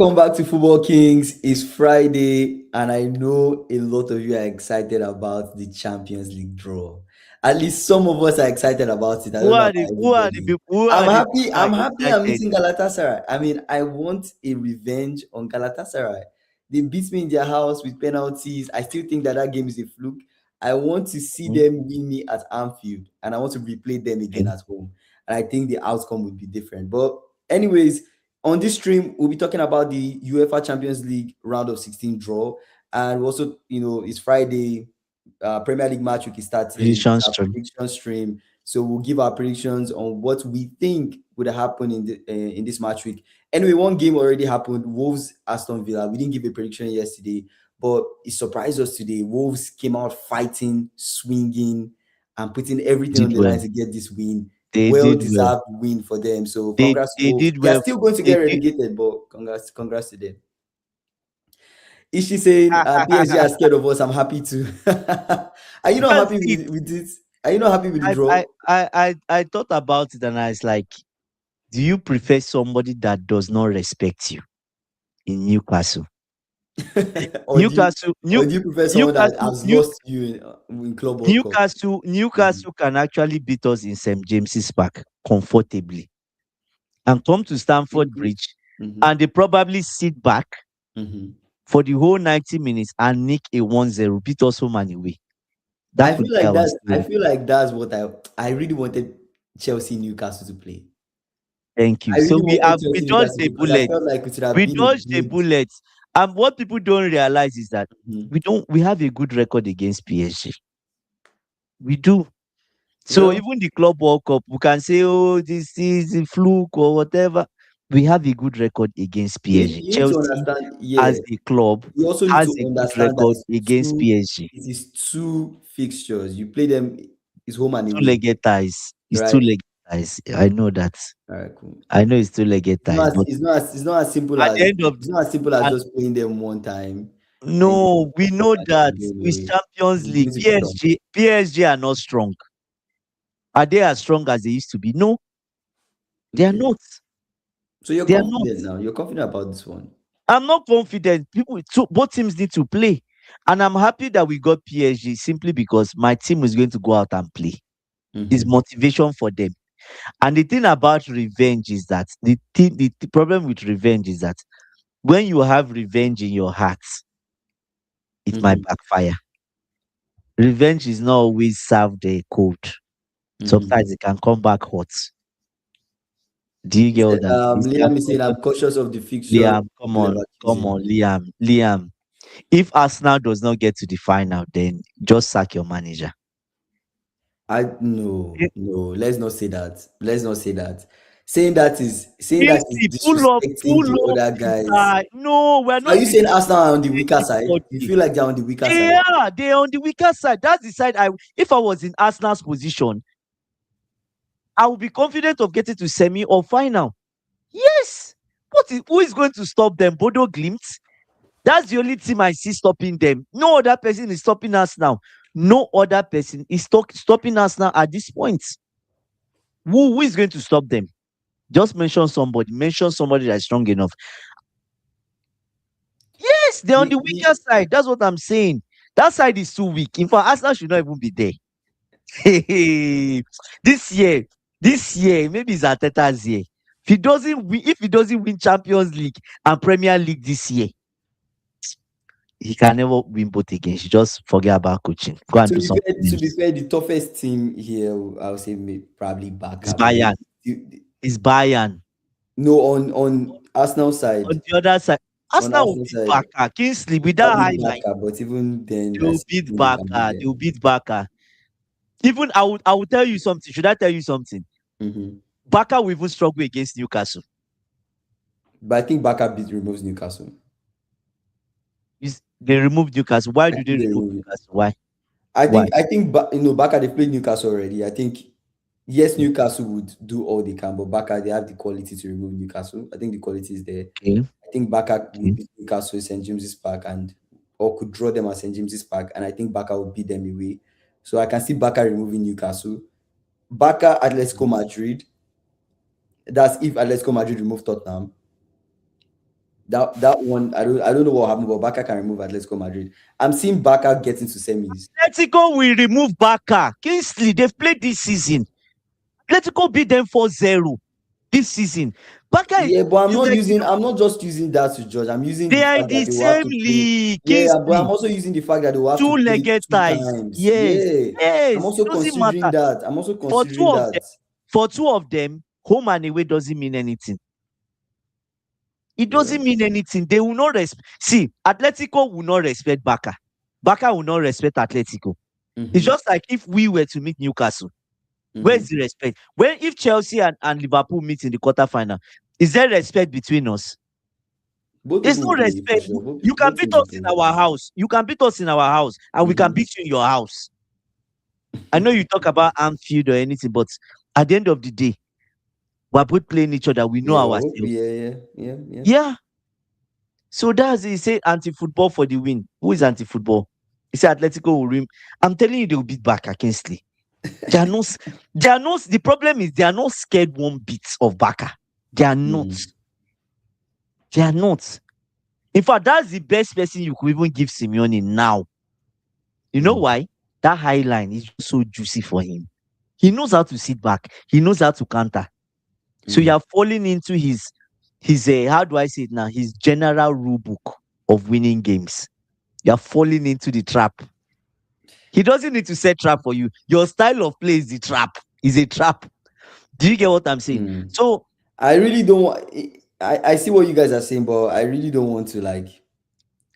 Welcome back to Football Kings. It's Friday, and I know a lot of you are excited about the Champions League draw. At least some of us are excited about it. I Who don't know are the about who are the everybody. people who I'm are the happy. people I'm happy. I'm excited? meeting Galatasaray. I mean, I want a revenge on Galatasaray. They beat me in their house with penalties. I still think that game is a fluke. I want to see Hmm, them win me at Anfield, and I want to replay them again okay. at home. And I think the outcome would be different. But anyways, on this stream, we'll be talking about the UEFA Champions League round of 16 draw. And also, it's Friday, Premier League match week is starting. Prediction It's our stream. prediction stream. So we'll give our predictions on what we think would happen in this match week. Anyway, one game already happened. Wolves, Aston Villa. We didn't give a prediction yesterday, but it surprised us today. Wolves came out fighting, swinging, and putting everything on Did the line well. to get this win. They Well did well. deserved win for them. So They congrats to they Wolves. did They are well. still going to They get did. relegated, but congrats to them. Is she saying PSG are scared of us? I'm happy to. Are you not That's happy it. with it? Are you not happy with the I, draw? I I I thought about it and I was like, do you prefer somebody that does not respect you in Newcastle? or do you Newcastle, or New, do you prefer someone that Newcastle, has lost you in Club World Cup? Mhm. Newcastle can actually beat us in St James's Park comfortably and come to Stamford Mhm. Bridge, Mhm. and they probably sit back Mhm. for the whole 90 minutes and nick a 1-0, beat us home and away. That could be our I story. feel like that's what I really wanted Chelsea Newcastle to play. Thank you. I So really wanted we Chelsea dodged Newcastle the because I bullet. felt like it would have We been a dodged the good. bullet. And what people don't realize is that Mhm. we have a good record against PSG. We do. So Well, even the Club World Cup, we can say, oh, this is a fluke or whatever. We have a good record against PSG. you need to Chelsea, understand. Yeah, as a club, you also need has to a good understand that record against PSG. it is two fixtures. You play them is home and away, Two-legged ties. It's right? two-legged ties. I know that. All right, cool. I know it's two-legged ties, but at the end of it's not as simple as at, just playing them one time and no, we know that going with away. Champions It's League, going to be tough. PSG are not strong. Are they as strong as they used to be? No, they are Okay. not. So you're They are not. confident now. You're confident about this one. I'm not confident. Both teams need to play, and I'm happy that we got PSG simply because my team is going to go out and play. It's Mm-hmm. motivation for them. And the thing about revenge is that the problem with revenge is that when you have revenge in your heart, it might Mm-hmm. backfire. Revenge is not always served cold. Mm-hmm. Sometimes it can come back hot. Do you get what I'm saying? It can Liam is come saying back. I'm cautious of the fixture. Liam, come Leverkusen. on, Liam. If Arsenal does not get to the final, then just sack your manager. I no Eh, no. Let's not say that. Let's not say that. Saying that is Kingsley, disrespecting the pull up other the guys. guy. No, we're So are not you saying Arsenal are on the disrespecting weaker side? You anybody. feel like they're on the weaker They side? they're on the weaker side. That's the side if I was in Arsenal's position, I would be confident of getting to semi or final. Yes. Who is going to stop them? Bodo Glimt? That's the only team I see stopping them. No other person is stopping us now. No other person is stopping us now at this point. Who is going to stop them? Just mention somebody. Mention somebody that's strong enough. Yes, they're on The, the the, weaker side. That's what I'm saying. That side is too weak. In fact, Arsenal should not even be there. this year, maybe it's Arteta's year. If he doesn't win Champions League and Premier League this year, he can never win both again. He just forget about coaching. Go and to do be something fair, else. the toughest team here, I would say probably It's Barca, but Bayern. It's Bayern. no on Arsenal On side, the other side, on Arsenal will Arsenal beat side, Barca. Kingsley with that probably high line, Barca, but even then, they I will still beat think they can beat Barca. They will them. beat Barca. Even I will tell you something. Should I tell you something? Mm-hmm. Barca will even struggle against Newcastle. But I think Barca removes Newcastle. They removed Newcastle. Why I do they think they remove remove it. Newcastle? Why? I Why? think I think Barca they played Newcastle already. I think yes, Newcastle would do all they can, but Barca they have the quality to remove Newcastle. I think the quality is there. Okay. I think Barca would Okay. beat Newcastle at St James's Park and or could draw them at St James's Park, and I think Barca would beat them away. So I can see Barca removing Newcastle. Barca Atletico Madrid. That's if Atletico Madrid remove Tottenham. That one, I don't know what happened, but Barca can remove Atletico Madrid. I'm seeing Barca getting to semis. Atletico will remove Barca. Kingsley, they've played this season. Atletico beat them 4-0 this season. Barca, Yeah, but I'm is not like, using. I'm not just using that to judge. I'm using the they are in fact that the they will have same to play. league. Yeah, but I'm Kingsley, also using the fact that they will have to play two-legged two ties. times. Yes, Yeah, I'm yes. It also doesn't considering matter. that. I'm also For two considering of that. them, for two of them, home and away doesn't mean anything. It Yeah. doesn't mean anything. They will not respect. See, Atletico will not respect Barca. Barca will not respect Atletico. It's Mm-hmm. just like if we were to meet Newcastle. Mm-hmm. Where's the respect? When if Chelsea and Liverpool meet in the quarterfinal, is there respect between us? Both There's people no will play for respect. sure. You can Both beat teams will us in play. our house. You can beat us in our house, and we can Mm-hmm. beat you in your house. I know you talk about Anfield or anything, but at the end of the day, we're both playing each other. We know Yeah. ourselves. Yeah. Yeah. Yeah. Yeah. Yeah. So that's it. He said anti-football for the win. Who is anti-football? He said Atletico will win. I'm telling you, they will beat back against Lee. They are not. They are not. The problem is they are not scared one bit of Baka. They are not. Mm. They are not. In fact, that's the best person you could even give Simeone now. You know Mm. why? That high line is just so juicy for him. He knows how to sit back. He knows how to counter. So you Mm. are falling into his how do I say it now? His general rule book of winning games. You are falling into the trap. He doesn't need to set trap for you. Your style of play is the trap. Is a trap. Do you get what I'm saying? Mm. So I really don't. I see what you guys are saying, but I really don't want to like.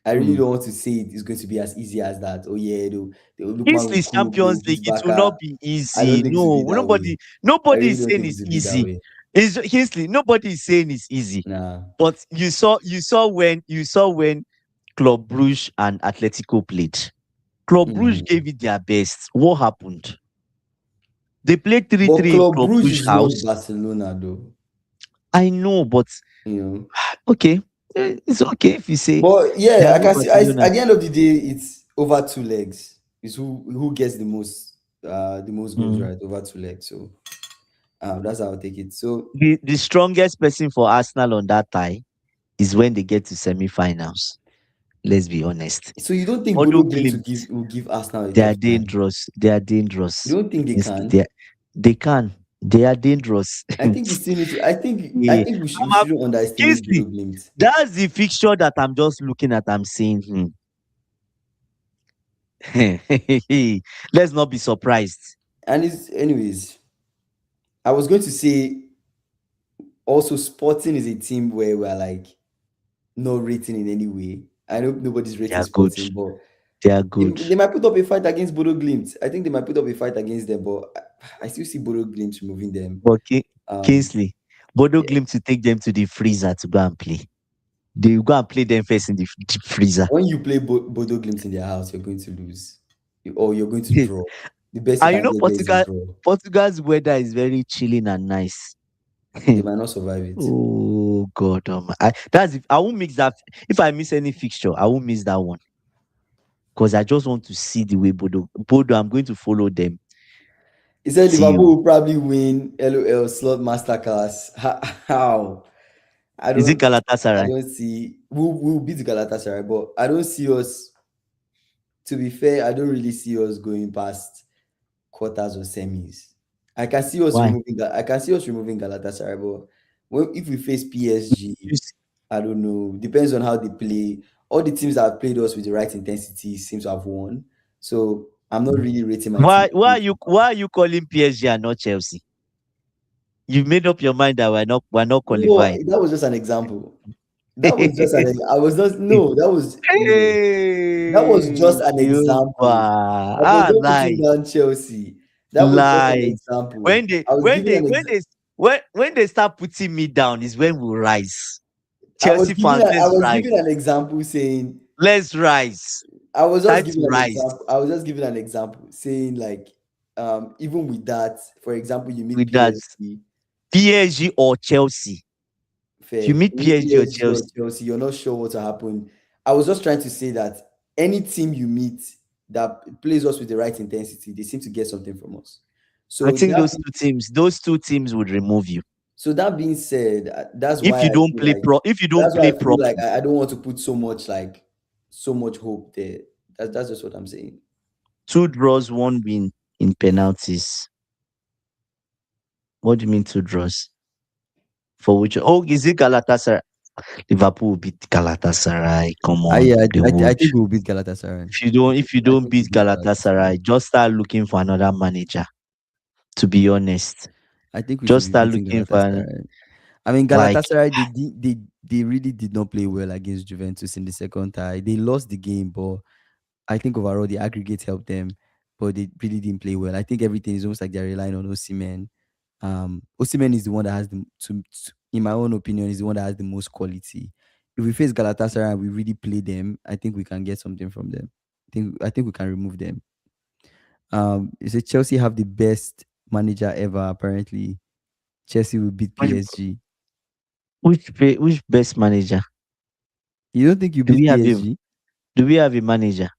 I really mm, don't want to say it is going to be as easy as that. Oh yeah, the Lookman will Kingsley's cook. They will Champions League, beat it will Barca. not be I don't easy. think it will be No, that way. I nobody really is don't saying think it it's will be that easy. way. It's Kingsley, nobody is saying it's easy. Nah. But you saw when Club Brugge and Atletico played. Club Brugge Mhm. gave it their best. What happened? They played But 3-3 in Club Club Brugge Brugge is not house. Barcelona, though. I know, but You know. okay. It's okay if you say But they yeah, are I not can see. At Barcelona. the end of the day, it's over two legs. It's who gets the most goals, Mm. right? Over two legs. So that's how I take it. So The strongest person for Arsenal on that tie is when they get to semi-finals. Let's be honest. you don't think Bodo Bodo Glimt Glimt, will give Arsenal a they are tough time? dangerous. They are You dangerous. don't think they Kingsley, can? they can. They are dangerous. I think we still need to. I Yeah. think we I'm shouldn't underestimate Kingsley, Bodo Glimt. that's the fixture that I'm just looking at. I'm saying, let's not be surprised. And it's anyways. I was going to say also Sporting is a team where we're like not rating in any way. I know nobody's They rating are good. Sporting, but They are they, good. they might put up a fight against Bodo Glimt. I think they might put up a fight against them, but I still see Bodo Glimt removing them. But Um, Kingsley, Bodo yeah. Glimt to take them to the freezer to go and play. They will go and play them first in the deep freezer. When you play Bodo Glimt in their house, you're going to lose, or you're going to draw. The best you And can get there is a draw. Portugal's weather is very chilling and nice. They might not survive it. Oh God, that's if I won't mix that. If I miss any fixture, I won't miss that one because I just want to see the way Bodo. I'm going to follow them He said till. Liverpool will probably win LOL slot masterclass. How? I Is it don't I Galatasaray? don't see we'll beat Galatasaray, but I don't see us. To be fair, I don't really see us going past quarters or semis. Why? I can see us removing Galatasaray, but if we face PSG, You see- I don't know. Depends on how they play. All the teams that have played us with the right intensity seem to have won. So I'm not really rating my team. Why are you calling PSG and not Chelsea? You've made up your mind that we're not No, qualifying. that was just an example. That was just an. I was not. No, that was no. That was Hey, just an example. Jehovah. I was not putting Lie, down Chelsea. That was just an lie. example. When they I was when giving they an when ex- they when they start putting me down is when we rise. I was Chelsea giving fans, a, I let's was rise. giving an example saying Let's rise. I was just Time to giving an rise example. I was just giving an example saying like even with that, for example, you meet with that. PSG, PSG or Chelsea. If you fair, meet you meet PSG or PSG or Chelsea, Chelsea, you're not sure what will happen. I was just trying to say that any team you meet that plays us with the right intensity, they seem to get something from us. I So think those two teams would remove you. So that being said, that's If why you I don't feel play like if you don't that's why play I feel like properly, I don't want to put so much hope there. That's just what I'm saying. 2 draws, 1 win in penalties. What do you mean 2 draws? For which? Oh, is it Galatasaray? Liverpool will beat Galatasaray. Come I on, yeah, they I would. think we'll beat Galatasaray. If you don't We'll beat beat Galatasaray. Galatasaray, just start looking for another manager. To be honest, I think we should just be start beating looking for Galatasaray. I mean, like Galatasaray, they really did not play well against Juventus in the second tie. They lost the game, but I think overall the aggregate helped them, but they really didn't play well. I think everything is almost like they're relying on Osimhen. Osimhen is the one that has in my own opinion, is the one that has the most quality. If we face Galatasaray and we really play them, I think we can get something from them. I think we can remove them. You say Chelsea have the best manager ever. Apparently, Chelsea will beat which PSG. which best manager? You don't think you Do beat we have a PSG? do we have a manager?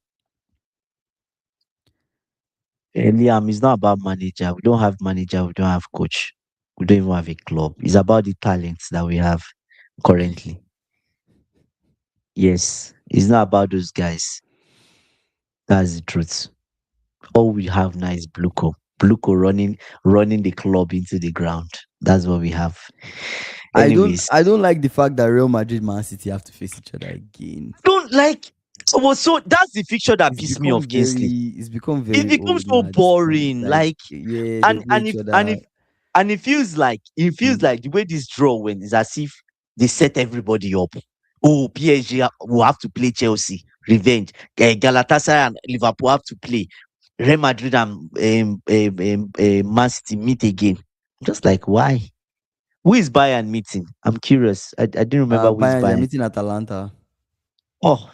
Liam, it's not about manager. We don't have manager. We don't have coach. We don't even have a club. It's about the talents that we have currently. Yes, it's not about those guys. That's the truth. All we have now is Bluco. Bluco running the club into the ground. That's what we have. I don't Anyways, I don't like the fact that Real Madrid, Man City have to face each other again. don't like. So that's the fixture that pissed me off, Kingsley. It's become It very becomes old so now at this point. boring. Like, Like yeah, and they'll play and each if and other. if and it feels like the way this draw went is as if they set everybody up. Oh, PSG will have to play Chelsea, revenge. Galatasaray and Liverpool have to play. Real Madrid and Man City meet again. Just like why? Who is Bayern meeting? I'm curious. I didn't remember who is Bayern, they're Bayern. meeting Atalanta. Oh,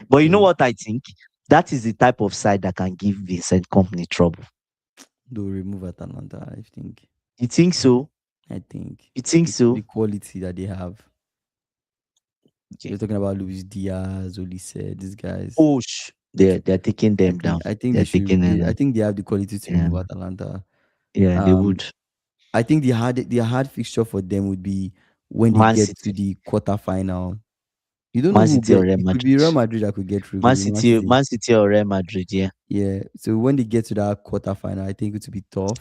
but you know So what I think? That is the type of side that can give Vincent Company trouble. they'll remove Atalanta, I think. You think so? I think You think because of so? the quality that they have. Okay. You're talking about Luis Diaz, Olise, these guys. Oh, they're taking them down. I think They're they should. taking them I down. think they have the quality to Yeah, remove Atalanta. yeah, they Um, would. I think the hard fixture for them would be when they Man get to City, the quarterfinal. You don't know Man who will City or get. Real It could Madrid, be Real Madrid that could get through. It could be Man City. Man City or Real Madrid. Yeah, Yeah. So when they get to that quarterfinal, I think it will be tough.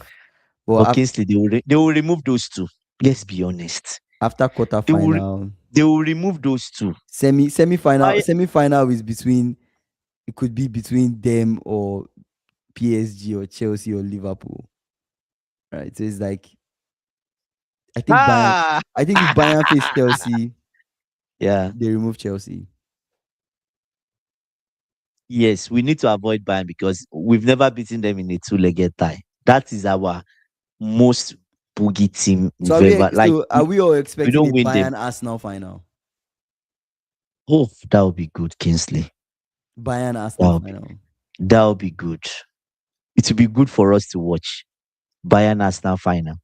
But but Kingsley, they will remove those two. Let's be honest. after They will quarterfinal, they will remove those two. semi-final, I semi-final is between. It could be between them or PSG or Chelsea or Liverpool. Right. So it's like I think Bayern. ah I think if Bayern face Chelsea, yeah. they remove Chelsea. Yes, we need to avoid Bayern because we've never beaten them in a two-legged tie. That is our most boogie team So we've ever like. are we all We expecting don't a win them. Bayern Arsenal final? Oh, that would be good, Kingsley. Bayern That Arsenal would be final. that would be good. It would be good for us to watch Bayern Arsenal final.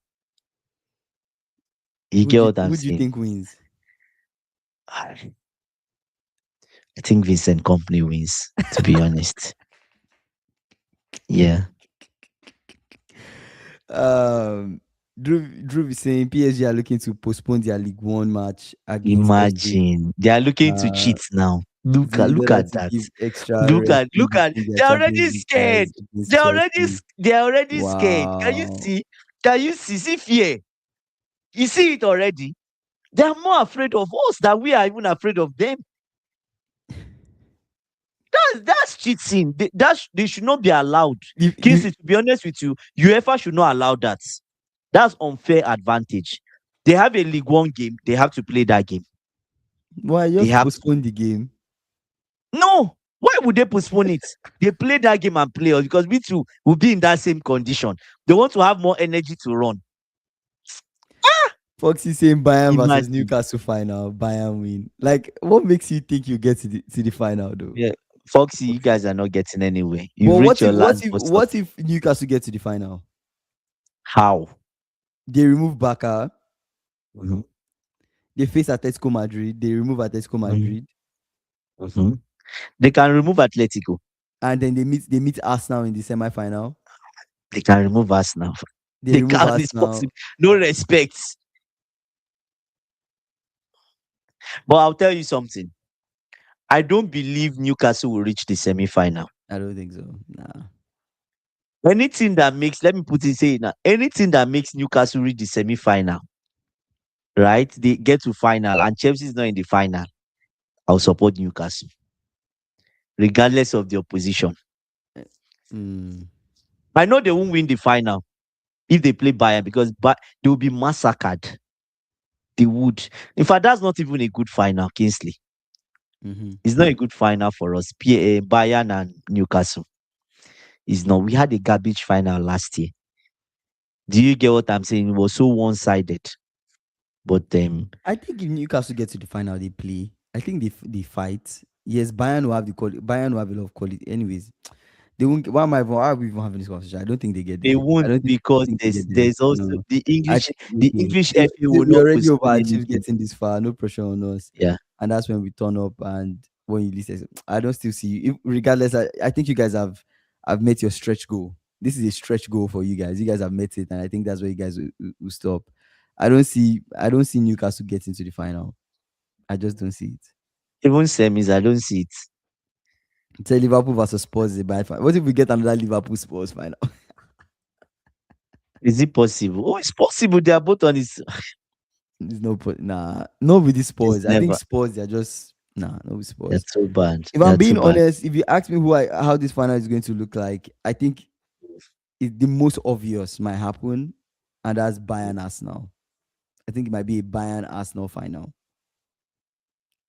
You get what I'm Who do you saying? think wins? I think Vincent Company wins. To be honest, yeah. Um, Drew is saying PSG are looking to postpone their League One match against FC Imagine they are looking to uh, cheat now. Look at in look order at to that. give extra rest in Look at. between their They're already Champions League scared. ties against Chelsea. They're already scared. Can you Wow. see? Can you see? See fear. You see it already. They are more afraid of us than we are even afraid of them. That's cheating. They should not be allowed. If Kingsley, to be honest with you, UEFA should not allow that. That's unfair advantage. They have a League One game. They have to play that game. why They just have to. postpone the game? No. Why would they postpone it? They play that game and play us because we too will be in that same condition. They want to have more energy to run. Foxy saying Bayern versus Imagine. Newcastle final, Bayern win. Like, what makes you think you get to the final though? Yeah. Foxy, you Foxy. guys are not getting anywhere. But You've reached your last bus stop. what if Newcastle get to the final? How? They remove Baka, Mhm, they face Atletico Madrid, they remove Atletico mhm, Madrid, mhm. They can remove Atletico. and then they meet Arsenal in the semi-final. They can remove us now. They They remove can't. It's Arsenal. possible. No respect. But I'll tell you something. I don't believe Newcastle will reach the semi-final. I don't think so. Nah. Anything that makes, let me put it say now, anything that makes Newcastle reach the semi-final, right? They get to final and Chelsea is not in the final. I'll support Newcastle, regardless of the opposition. Eh, mm, I know they won't win the final if they play Bayern because they will be massacred. They would. In fact, that's not even a good final, Kingsley. mm-hmm. It's not a good final for us. Bayern and Newcastle. It's not. We had a garbage final last year. Do you get what I'm saying? It was so one-sided. But I think if Newcastle get to the final, they play. I think they fight. Yes, Bayern will have the quality. Bayern will have a lot of quality. Anyways, they won't. Why are we even having this conversation? I don't think they get they there. I won't don't because think they there's get there. there's also No, the I English think the okay. English FA will We not already postpone overachieved anything. getting this far. No pressure on us. Yeah. And that's when we turn up and when you listen. I don't still see you. Regardless, I think you guys have met your stretch goal. This is a stretch goal for you guys. You guys have met it, and I think that's where you guys will stop. I don't see Newcastle getting to the final. I just don't see it. Even semis, I don't see it. Say Liverpool versus Spurs is a bad final. What if we get another Liverpool Spurs final? Is it possible? Oh, it's possible. They are both on his. There's no nah, not with the It's Spurs. I think never. Spurs they're just nah, not with They're Spurs. too bad. If I'm They're too being bad. honest, if you ask me how this final is going to look like, I think the most obvious might happen, and that's Bayern Arsenal. I think it might be a Bayern Arsenal final.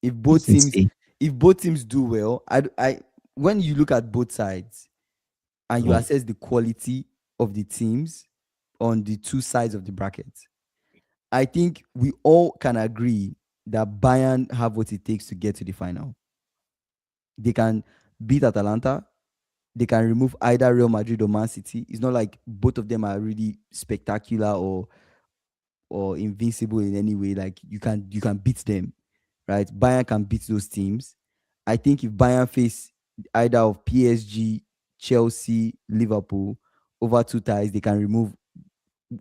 If both It's teams, do well, I when you look at both sides and you mm. assess the quality of the teams on the two sides of the bracket, I think we all can agree that Bayern have what it takes to get to the final. They can beat Atalanta. They can remove either Real Madrid or Man City. It's not like both of them are really spectacular or invincible in any way. Like you can beat them, right? Bayern can beat those teams. I think if Bayern face either of PSG, Chelsea, Liverpool over two ties, they can remove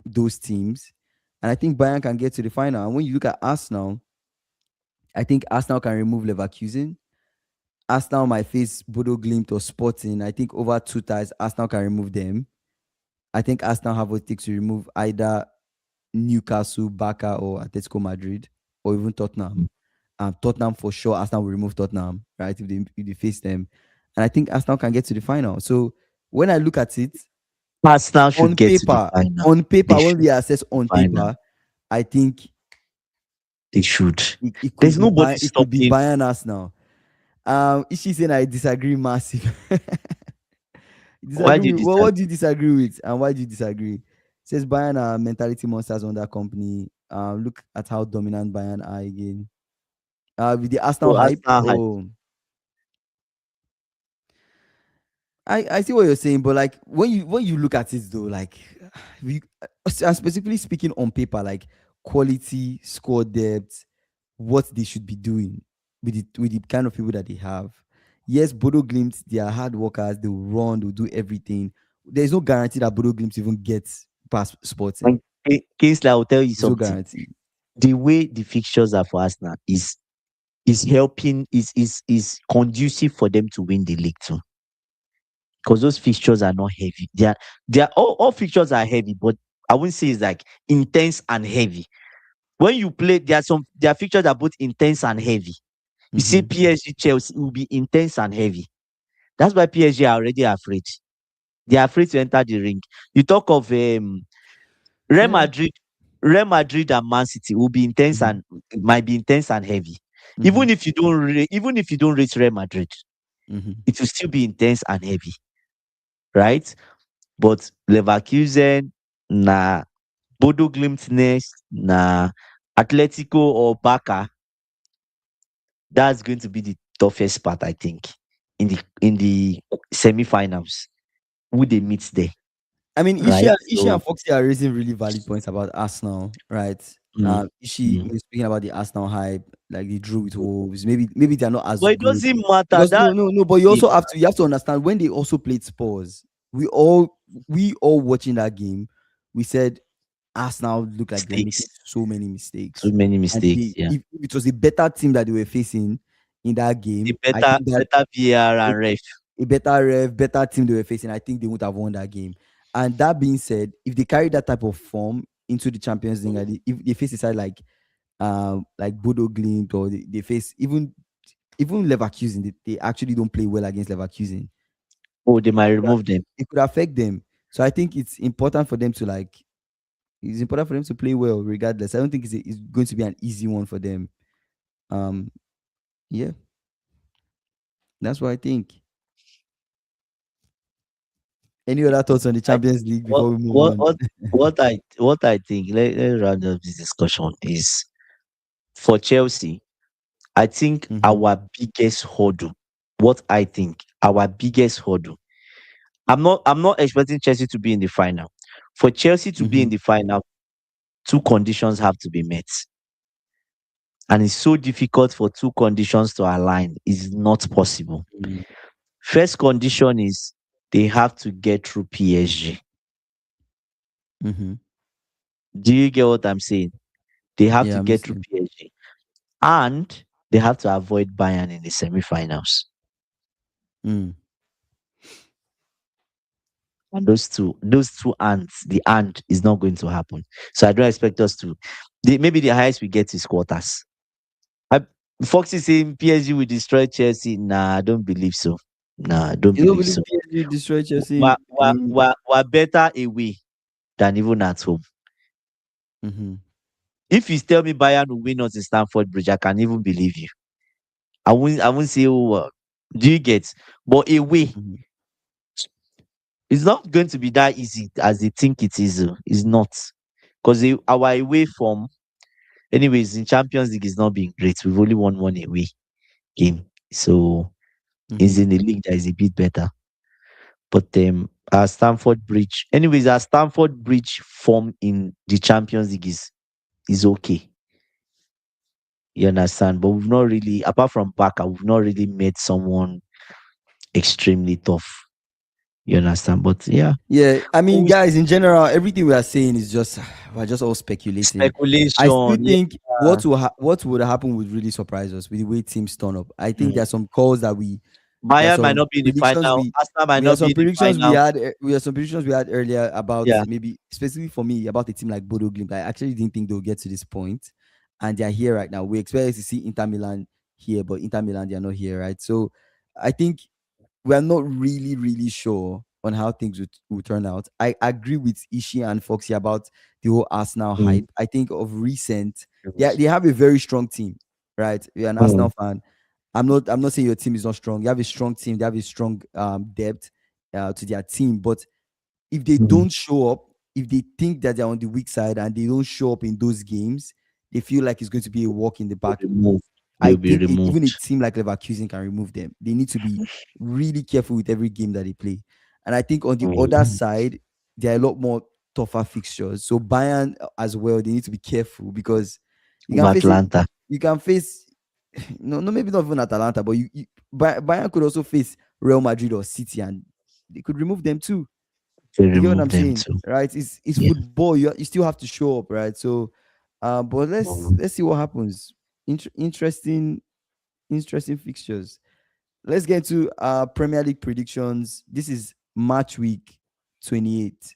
those teams. And I think Bayern can get to the final. And when you look at Arsenal, I think Arsenal can remove Leverkusen. Arsenal might face Bodo Glimt or Sporting. I think over two ties, Arsenal can remove them. I think Arsenal have what it takes to remove either Newcastle, Barca, or Atletico Madrid, or even Tottenham. Tottenham for sure. Arsenal will remove Tottenham, right? If they face them, and I think Arsenal can get to the final. So when I look at it Arsenal should on get to the paper, final. They when should we assess the on final. paper, I think They should. it could There's be nobody it could be stopping. Bayern Arsenal. Ishi saying I disagree massive. Why do Disagree you with what disagree? do you disagree with, and why do you disagree? Says Bayern are mentality monsters on that company. Look at how dominant Bayern are again. With the Arsenal So hype. Arsenal hype. Oh, I see what you're saying, but like when you look at it though, like we and specifically speaking on paper, like quality, score depth, what they should be doing with the kind of people that they have. Yes, Bodo Glimt, they are hard workers, they will run, they'll do everything. There's no guarantee that Bodo Glimt even gets past Sporting. And Kingsley, I will tell you There's no something. guarantee. The way the fixtures are for Arsenal is helping is conducive for them to win the league too. Because those fixtures are not heavy. They are all fixtures are heavy, but I wouldn't say it's like intense and heavy. When you play, there are fixtures that are both intense and heavy. You see Mhm. PSG Chelsea, it will be intense and heavy. That's why PSG are already afraid. They are afraid to enter the ring. You talk of Real Yeah. Madrid, Real Madrid and Man City will be intense Mhm. and it might be intense and heavy. Mhm. Even if you don't rate Real Madrid, Mhm. it will still be intense and heavy, right? But Leverkusen, na Bodo Glimt next, na Atletico or Barca, that's going to be the toughest part, I think, in the semi-finals. Who they meet there, I mean, right? Ishi So and Foxy are raising really valid points about Arsenal, right? mm, Ishi mm. was speaking about the Arsenal hype, like they drew with Wolves. Maybe they're not as But it good doesn't matter. because no, That no, no. But you have to understand when they also played Spurs. We all watching that game. we said Arsenal look like they're making Mistakes. so many Too mistakes. many And mistakes. Yeah. if it was a better team that they were facing in that A game, I better think that better VAR a, and ref. a better rev, better team they were facing, I think they would have won that game. And that being said, if they carry that type of form into the Champions League, and if they face a side like Bodo Glimt, or they face even Leverkusen, they actually don't play well against Leverkusen. Oh, they might remove them. It could affect them. So I think it's important for them to play well regardless. I don't think it's going to be an easy one for them. Um, yeah, that's what I think. Any other thoughts on the I Champions League what before we move what on? what what I think. Let's round up this discussion is for Chelsea. I think Mm-hmm. our biggest hurdle. What I think our biggest hurdle. I'm not expecting Chelsea to be in the final. For Chelsea to be Mm-hmm. in the final, two conditions have to be met. And it's so difficult for two conditions to align. It's not possible. First condition is they have to get through PSG. Mm-hmm. Do you get what I'm saying? They have Yeah, to I'm get through listening. PSG. And they have to avoid Bayern in the semifinals. Mm. And those two ants, the ant is not going to happen. So I don't expect us to. Maybe the highest we get is quarters. I, Fox is saying PSG will destroy Chelsea. Nah, I don't believe so. Nah, I don't You don't believe believe so. PSG destroy We're, Chelsea we're, we're, we're better away than even at home. mm-hmm. If you tell me Bayern will win us in Stamford Bridge, I can even believe you. I won't say, oh, do you get? But away, Mm-hmm. it's not going to be that easy as they think it is. It's not. Because our away form, anyways, in Champions League is not being great. We've only won one away game. So it's Mm-hmm. in the league that is a bit better. But our Stamford Bridge, anyways, our Stamford Bridge form in the Champions League is okay. You understand? But we've not really, apart from Baka, we've not really made someone extremely tough. You understand? But yeah, Yeah, I mean, who guys, in general, everything we are saying is just we're just all speculating. I still speculation. Yeah. think what would happen would really surprise us with the way teams turn up. I think Mm. there's some calls that there are Bayern might some not be in the predictions final. Arsenal might not be in the final. we had some predictions we had earlier about Yeah. maybe specifically for me about a team like Bodo Glimt. I actually didn't think they'll get to this point, and they're here right now. We expect to see Inter Milan here, but Inter Milan they are not here, right? So I think we are not really sure on how things would turn out. I agree with Ishi and Foxy about the whole Arsenal Mm. hype. I think of recent, they have a very strong team, right? You're an Mm. Arsenal fan. I'm not saying your team is not strong. You have a strong team. They have a strong depth to their team. But if they Mm. don't show up, if they think that they're on the weak side and they don't show up in those games, they feel like it's going to be a walk in the park. Removed. I They'll be think even a removed. team like Leverkusen can remove them. They need to be really careful with every game that they play. And I think on the other Mm. side, there are a lot more tougher fixtures. So Bayern as well, they need to be careful because you Of can face it. Atlanta. You can face no, maybe not even Atalanta, but Bayern could also face Real Madrid or City, and they could remove them too. They You get what I'm remove them saying, too. right? It's Yeah. football. You still have to show up, right? So, but Mm. let's see what happens. Interesting fixtures. Let's get to Premier League predictions. This is match week 28.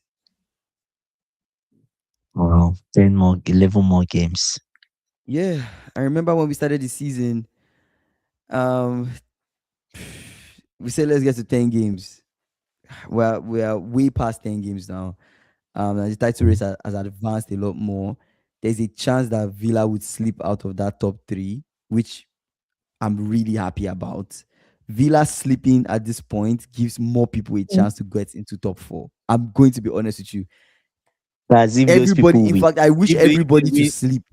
Wow. 10 more, 11 more games. Yeah, I remember when we started the season. Um, we said let's get to 10 games. We are way past 10 games now. And the title race Mm. has advanced a lot more. There's a chance that Villa would slip out of that top three, which I'm really happy about. Villa sleeping at this point gives more people a chance to get into top four. I'm going to be honest with you. As if those Everybody, people in win. fact, I wish If they everybody to win, sleep.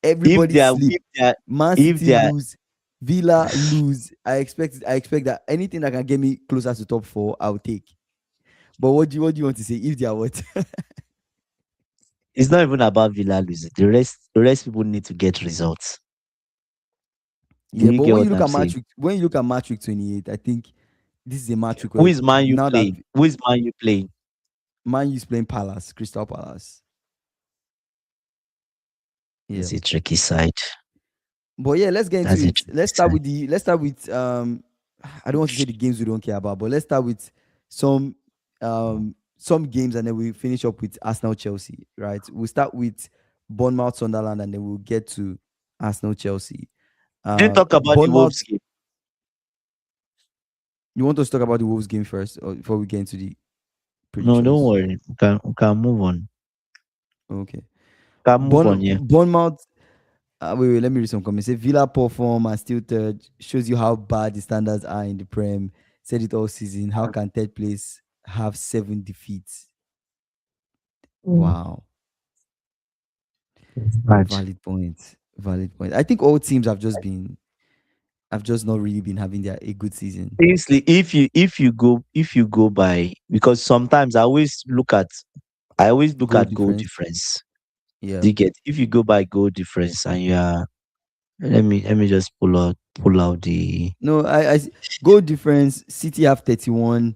if Everybody they are, sleep. if they are, Man if City they are, lose, Villa lose. I expect that anything that can get me closer to top four, I'll take. But what do you want to say? If they are what? it's not even about Villa losing. The rest people need to get results. Do Yeah, you but get when you what look I'm at match saying? week, when you look at match week 28, I think this is a match week Who where is Man U now that playing? Who is Man U playing? Man U's playing Palace, Crystal Palace. Yeah. That's a tricky side. But yeah, let's get into That's a it. tricky side. Let's start with I don't want to say the games we don't care about, but let's start with some some games and then we finish up with Arsenal Chelsea, right? We'll start with Bournemouth Sunderland and then we'll get to Arsenal Chelsea. We didn't talk about the Bournemouth, Wolves game. you want us to talk about the Wolves game first or before we get into the No, don't predictions? worry. We can move on. Okay. Can move on, yeah. Bournemouth. Wait, let me read some comments. Say Villa perform and still third shows you how bad the standards are in the Prem. Said it all season. How can third place have 7 defeats? Mm. Wow, Bad. valid point. Valid point. I think all teams have just not really been having their a good season. Seriously, if you go by, because sometimes I always look Goal at goal difference. difference. Yeah. Do you get, if you go by goal difference and you are, let me just pull out the No, goal difference. City have 31,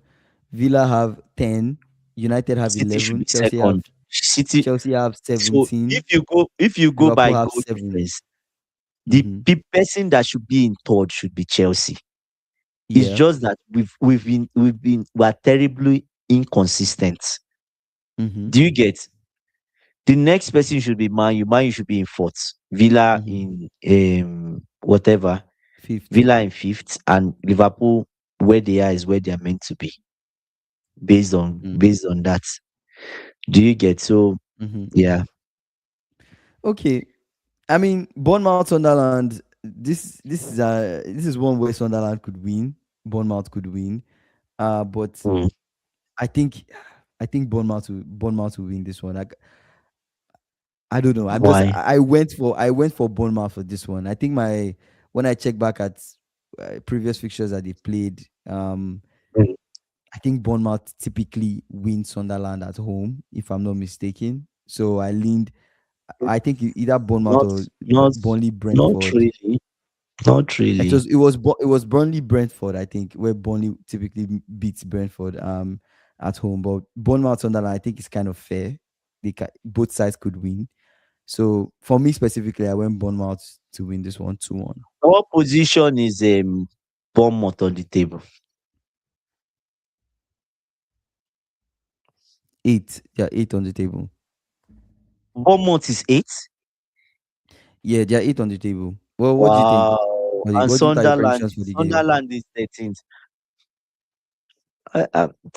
Villa have 10, United have City should 11, be second. City. Chelsea have So if 17, you go if you go Liverpool by have goal 7. difference, the Mm-hmm. person that should be in third should be Chelsea. It's Yeah. just that we are terribly inconsistent. Mm-hmm. Do you get? The next person should be Man U. Man U should be in fourth. Villa Mm-hmm. in whatever. Fifth. Villa in fifth, and Liverpool where they are is where they are meant to be based on Mm. based on that. Do you get? So Mm-hmm. yeah. Okay. I mean, Bournemouth, Sunderland. This is one where Sunderland could win. Bournemouth could win. But Mm. I think Bournemouth will win this one. I don't know. Why? I went for Bournemouth for this one. I think my when I check back at previous fixtures that they played, Mm. I think Bournemouth typically win Sunderland at home, if I'm not mistaken. So I leaned. I think either Bournemouth Not or not Burnley not Brentford. really. Not really. It was Burnley Brentford. I think where Burnley typically beats Brentford at home, but Bournemouth Sunderland I think is kind of fair. Both sides could win. So for me specifically, I went Bournemouth to win this one 2-1. Our position is Bournemouth on the table. 8. They are 8 on the table. Bournemouth is eight. Yeah, they are 8 on the table. Well, what do you think? Wow. And What are your Sunderland predictions for the game? Sunderland is 13th.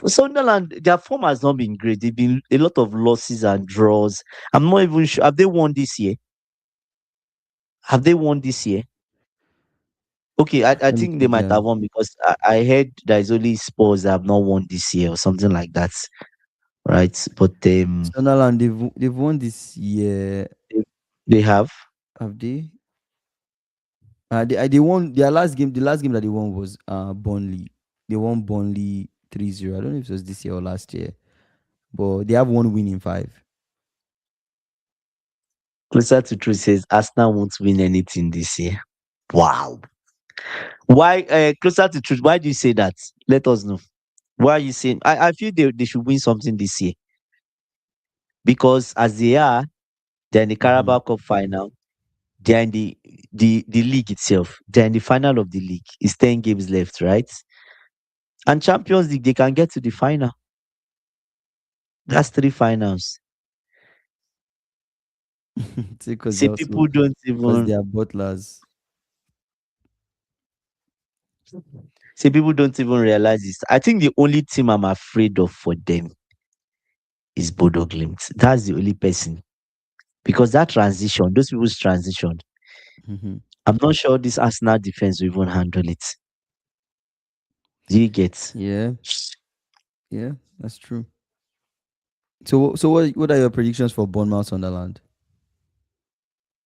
Sunderland, their form has not been great. They've been a lot of losses and draws. I'm not even sure. Have they won this year? Have they won this year? Okay, I Let me think they check might their have won because I heard there is only Spurs that have not won this year or something like that, right? But Sunderland. They've won this year. they, they have. Have they? They won their last game. The last game that they won was Burnley. They won Burnley 3-0. I don't know if it was this year or last year, but they have one win in 5. Closer to truth says Arsenal won't win anything this year. Wow. Why? Closer to truth. Why do you say that? Let us know. Why are you saying? I feel they should win something this year because as they are, they're in the Mm-hmm. Carabao Cup final. They're in the league itself. They're in the final of the league. It's 10 games left, right? And Champions League, they can get to the final. That's 3 finals. Because See, people don't even they are butlers. people don't even realize this. I think the only team I'm afraid of for them is Bodo Glimt. That's the only person because that transition, those people's transition, Mm-hmm. I'm not sure this Arsenal defense will even handle it. Do you get? Yeah, yeah, that's true. So what are your predictions for Bournemouth Sunderland?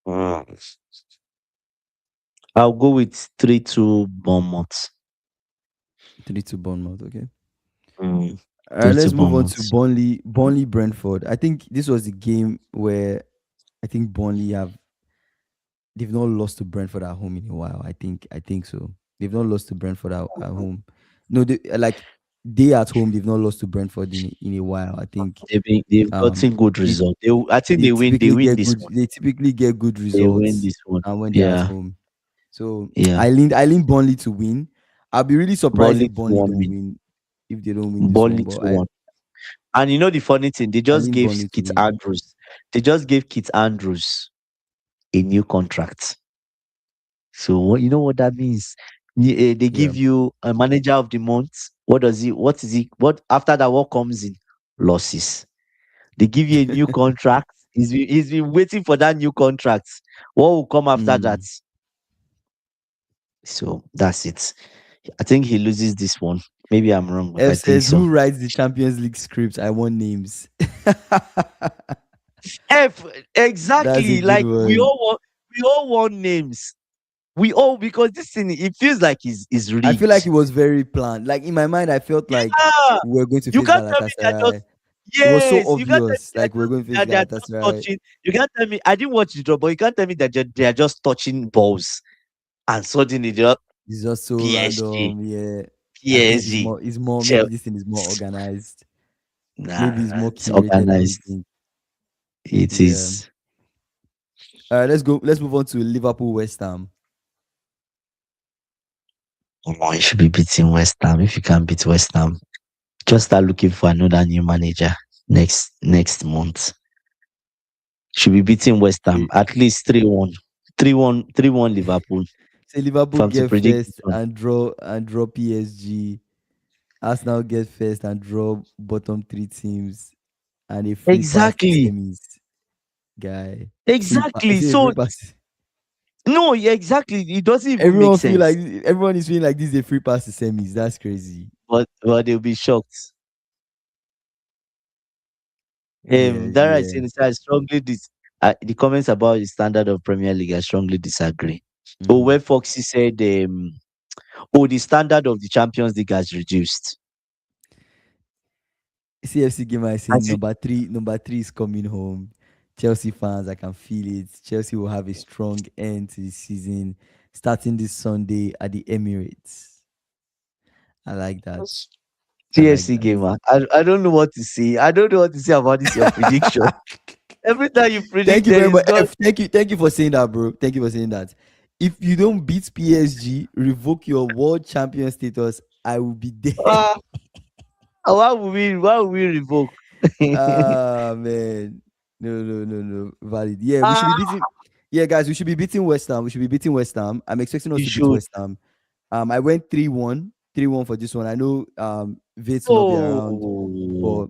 Mm. I'll go with 3-2 Bournemouth. 3-2 Bournemouth. Okay. Mm. All right, 3-2 let's move on to Bournemouth. Burnley Brentford. I think this was the game where I think they've not lost to Brentford at home in a while. I think so. They've not lost to Brentford at home. No, they like they at home they've not lost to Brentford in a while. I think They've um gotten good they result. I think they win this one. they typically get good They win results this one. when they're at Yeah, home. So yeah. I lean Burnley to win. I'll be really surprised Burnley if to Burnley one don't win. win, if they don't win this one. Burnley But to one. And you know the funny thing, they I just lean gave Burnley to Kit win. Andrews. They just gave Kit Andrews a new contract. So what you know what that means? They Yeah. give you a manager of the month. What does he? What is he? What after that? What comes in? Losses. They give you a new contract. He's been waiting for that new contract. What will come after that? Mm. So that's it. I think he loses this one. Maybe I'm wrong, but I F think says so. who writes the Champions League script? I want names. F That's a exactly. good Like one. we all want names. We all because this thing it feels like is I feel like rigged. it was very planned. Like in my mind, I felt like Yeah. we were going to You face can't tell me they're Galatasaray. just It was so yes. You can't tell me obvious. Like we are going to face they're just Galatasaray. touching. You can't tell me I didn't watch the draw, but you can't tell me that they are just touching balls and suddenly they're It's just so PSG, random. Yeah. I think PSG, it's more maybe Chelsea. this thing is more organized. Maybe it's Nah, more it's curated than we organized. think. It Yeah. is. All right, let's go. Let's move on to Liverpool West Ham. You should be beating West Ham. If you can beat West Ham, just start looking for another new manager next month. Should be beating West Ham Eh, at least 3-1. 3-1, 3-1 Liverpool. Say If Liverpool I'm to get predict this first one. and draw PSG. Arsenal get first and draw bottom three teams and a free pass to Exactly. semis. Guy, free pass. I Exactly. say a free So pass. no, yeah, exactly. It doesn't even make sense. Everyone is feeling like this is a free pass to semis. That's crazy. But they'll be shocked. Yeah, Dara is yeah. saying I strongly the comments about the standard of Premier League, I strongly disagree. Oh, Mm-hmm. where Foxy said, oh, the standard of the Champions League has reduced. CFC gamer is saying Has it? number three is coming home. Chelsea fans, I can feel it. Chelsea will have a strong end to the season, starting this Sunday at the Emirates. I like that. I like TFC that. gamer. I don't know what to say. I don't know what to say about this your prediction. Every time you Thank predict, you there very is much. God. F, thank you for saying that, bro. Thank you for saying that. If you don't beat PSG, revoke your world champion status. I will be there. Ah, why will we revoke? Ah man. No. Valid. Yeah, we should be Ah, beating. Yeah, guys, we should be beating West Ham. We should be beating West Ham. I'm expecting us you to beat should. West Ham. I went 3-1. 3-1 for this one. I know Vates will not be around, Oh,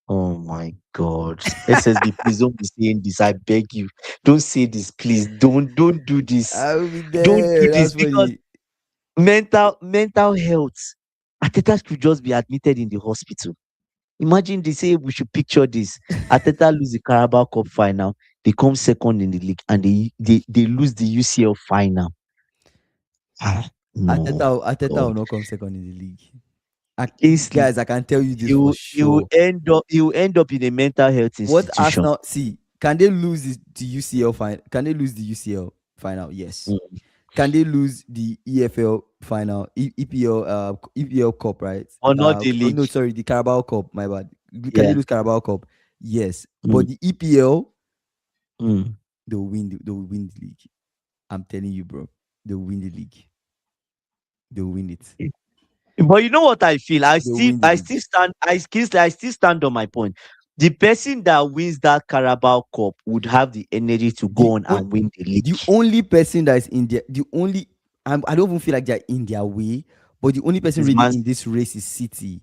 but oh my God. SSB, please don't be saying this. I beg you. Don't say this, please. Don't do this. I will be Don't do there. this That's because funny. mental health. Ateta could just be admitted in the hospital. Imagine they say we should picture this. Ateta lose the Carabao Cup final. They come second in the league and they lose the UCL final. Ah, no, Ateta God. will not come second in the league. I, Instantly, guys, I can tell you this for sure. you end up in a mental health What institution. Arsenal see? Can they lose the UCL final? Can they lose the UCL final? Yes. Mm. Can they lose the EFL final? EPL EPL Cup, right? Or not the Oh league. no, sorry, the Carabao Cup. My bad. Can they Yeah. lose Carabao Cup? Yes. Mm, But the EPL, mm. they will win the league. I'm telling you, bro. They'll win the league. They'll win it. But you know what I feel? They'll win the league. I still stand on my point. The person that wins that Carabao Cup would have the energy to The go on on- and win the league. the only person that is in the only I don't even feel like they're in their way, but the only person Is really Man in this race is City,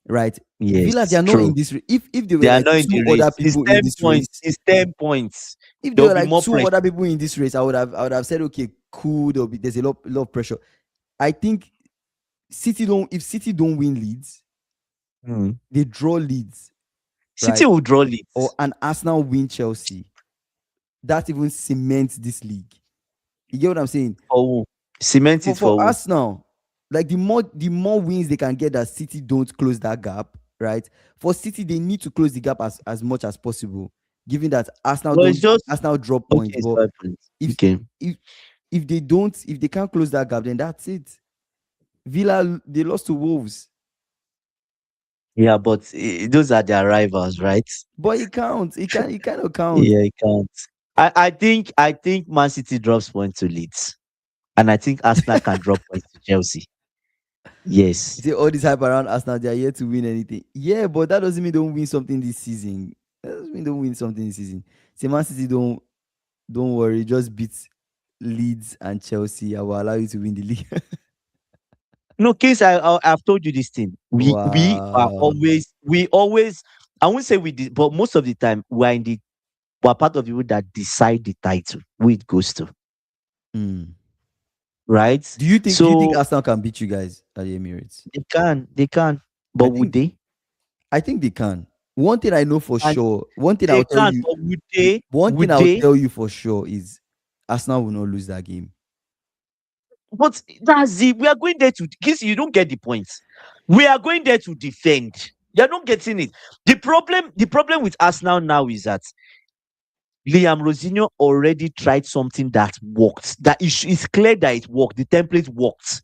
right? Villa, they Yes, are not in true. this. If there They were are like not in two the other race. It's people in 10 this points. race, It's 10 points. if there There will were be like more two pressure. other people in this race, I would have said, okay, cool. There's a lot of pressure. I think City don't. If City don't win Leeds, Mm. they draw Leeds, City right? will draw Or leads. an Arsenal win Chelsea. That even cements this league. You get what I'm saying? For who? Cement it For for who? Arsenal, like the more wins they can get that City don't close that gap, right? For City, they need to close the gap as much as possible, given that Well, it's just Arsenal drop okay. points. It's But 5 points. if Okay. if if they can't close that gap, then that's it. Villa, they lost to Wolves. Yeah, but those are their rivals, right? But it counts. It kind of counts. Yeah, it counts. I think Man City drops points to Leeds, and I think Arsenal can drop points to Chelsea. You Yes. say all this hype around Arsenal, they are yet to win anything. Yeah, but that doesn't mean don't win something this season. That doesn't mean don't win something this season. Say Man City don't worry, just beat Leeds and Chelsea. I will allow you to win the league. No, case I've told you this thing. Wow. We always I won't say but most of the time we're part of people that decide the title who it goes to, Hmm. right? Do you think So Arsenal can beat you guys at the Emirates? they can, but I would think they? I think they can. One thing I know for And sure, one thing they I'll tell can, you, but would they? one thing Would I'll they? tell you for sure is Arsenal will not lose that game. But that's it. We are going there to kiss. You don't get the point. We are going there to defend. You're not getting it. The problem with Arsenal now is that Liam Rosinho already tried something that worked. That is clear that it worked. The template worked.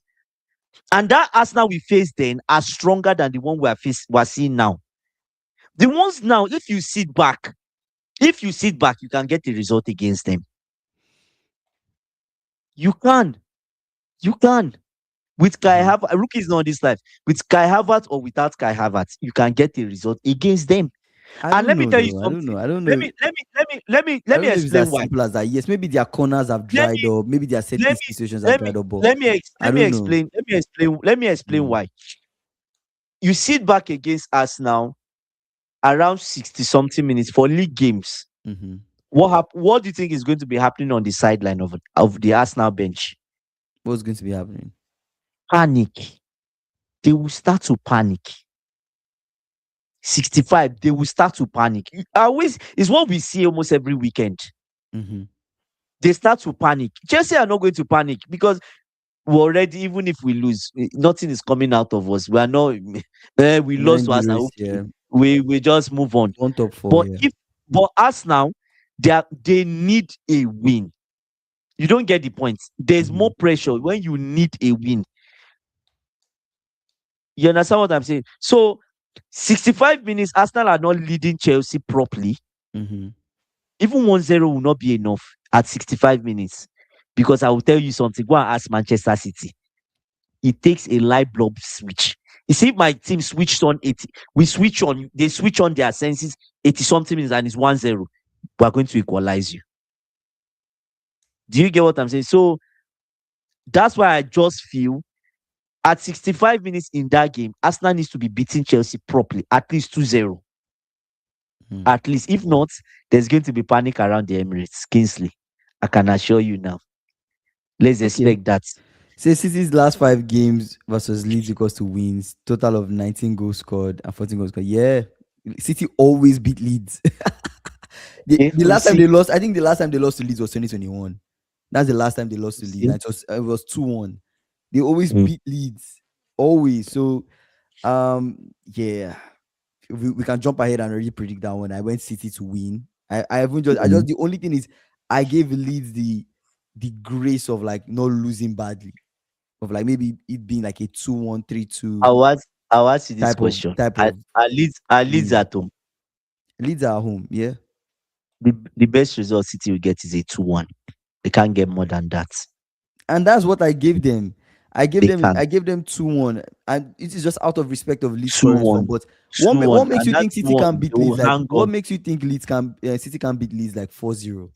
And that Arsenal we face then are stronger than the one we're seeing now. The ones now, if you sit back, you can get a result against them. You can. You can. With Kai Mhm. Havertz, rookie is not on this life. With Kai Havertz or without Kai Havertz, you can get a result against them. I And don't let me know tell you though. I don't know. something. I don't Let know. me let me let me let me I let me don't know if it's explain as why. simple as that. Yes, maybe their corners have Let dried me up. Maybe their set let piece me situations have let me dried up. But let me ex- I let me don't know. explain. Let me explain Mm, why. You sit back against us now around 60 something minutes for league games. mhm. What do you think is going to be happening on the sideline of the Arsenal bench? What's going to be happening? Panic. They will start to panic. 65, they will start to panic. Always is what we see almost every weekend. Mhm. They start to panic. Chelsea are not going to panic because we already, even if we lose, nothing is coming out of us. We are not, we Not lost in to the Arsenal. race, Okay, yeah. we just move on. One top four, But yeah. but us now, they need a win. You don't get the point. There's more Mhm. pressure when you need a win. You understand what I'm saying? So 65 minutes, Arsenal are not leading Chelsea properly. Mhm. Even 1-0 will not be enough at 65 minutes. Because I will tell you something. Go and ask Manchester City. It takes a light bulb switch. You see, if my team switched on 80, they switch on their senses 80 something minutes and it's 1-0. We are going to equalize you. Do you get what I'm saying? So that's why I just feel at 65 minutes in that game, Arsenal needs to be beating Chelsea properly, at least 2-0. Mm. At least. If not, there's going to be panic around the Emirates. Kingsley, I can assure you now. Let's Okay. expect that. Say City's last 5 games versus Leeds equals to wins. Total of 19 goals scored and 14 goals scored. Yeah. City always beat Leeds. the, Okay, the we last time see. they lost, I think the last time they lost to Leeds was 2021. That's the last time they lost We to Leeds. see. And it was 2-1. They always Mm. beat Leeds. Always. So yeah. We can jump ahead and already predict that one. I went City to win. I haven't just I just Mm. the only thing is I gave Leeds the grace of like not losing badly. Of like maybe it being like a 2-1, 3-2 I'll ask you this type of question. type At, of at least at least win. at home, Leeds are at home, yeah. the best result City will get is a 2-1. They can't get more than that. And that's what I gave them. I gave They them can't. I gave them 2-1. And it is just out of respect of Leeds Two current form. one, But two what one, makes and you that think City 2-1 can they beat will Leeds? Like hang what on. makes you think City can beat Leeds like 4-0?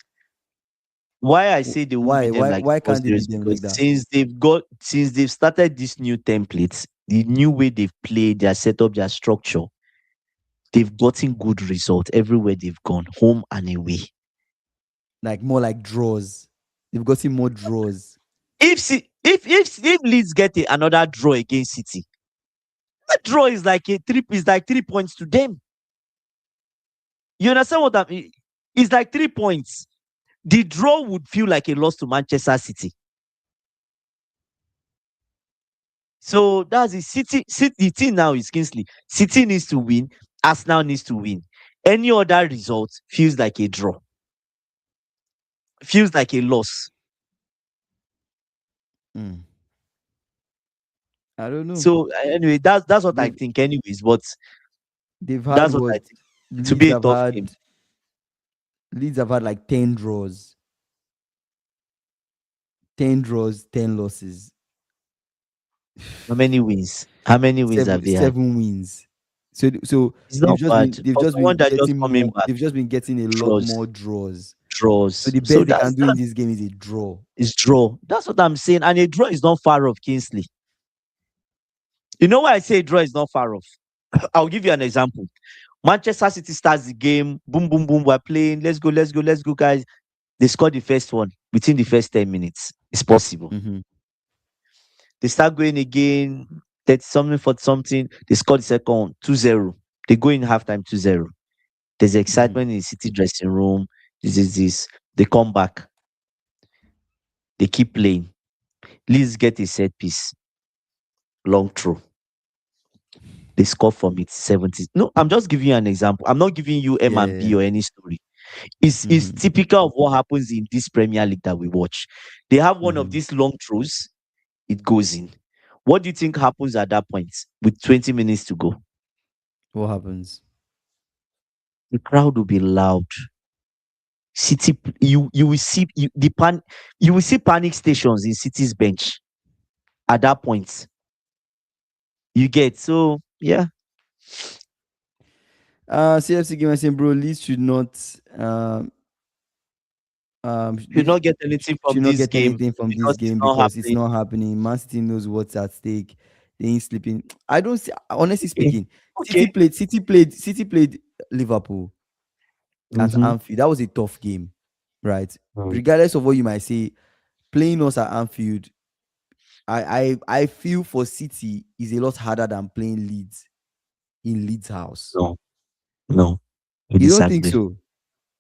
Why I say they won't Why? beat them Why like why four can't they zero beat is them because like that? since they've started this new template, the new way they've played, their setup, their structure, they've gotten good results everywhere they've gone, home and away. Like more like draws. They've gotten more draws. If Leeds get another draw against City, that draw is like 3 points to them. You understand what I mean? It's like 3 points. The draw would feel like a loss to Manchester City. So that's the City. The thing now is Kingsley. City needs to win. Arsenal needs to win. Any other result feels like a draw. Feels like a loss. Mm. I don't know. So anyway, that's what I Maybe think. Anyways, but They've had That's what I what? think. To Leeds be a have tough game. had Leeds have had like 10 draws. 10 draws, 10 losses. How many wins? How many wins have Seven they had? 7 wins. So It's not bad. they've For just someone been that just getting coming more, back, they've just been getting a lot draws, more draws. So draws. the So best they can that's do in this game is a draw. is draw. That's what I'm saying. And a draw is not far off, Kingsley. You know why I say a draw is not far off? I'll give you an example. Manchester City starts the game, boom, boom, boom, we're playing. Let's go, let's go, let's go, guys. They score the first one within the first 10 minutes. It's possible. Mm-hmm. They start going again, 30 something for something. They score the second one, 2-0. They go in halftime 2-0. There's Mm-hmm. excitement in the City dressing room. This. They come back. They keep playing. Leeds get a set piece, long throw. They score from it 70. No, I'm just giving you an example. I'm not giving you M Yeah, and yeah. B or any story. It's Mm-hmm. typical of what happens in this Premier League that we watch. They have one of Mm-hmm. these long throws, it goes in. What do you think happens at that point with 20 minutes to go? What happens? The crowd will be loud. City, you will see you will see panic stations in City's bench at that point. You get so yeah, CFC game, I saying, bro, Leeds should not um should Leeds not get anything from should not this get game anything from this because it's game not because it's happening. not happening. Man City knows what's at stake. They ain't sleeping. I don't see, honestly Okay, speaking, okay. City played Liverpool at Mm-hmm. Anfield. That was a tough game, right? Mm. Regardless of what you might say, playing us at Anfield, I feel for City is a lot harder than playing Leeds in Leeds house. No, no, I You don't think disagree. so?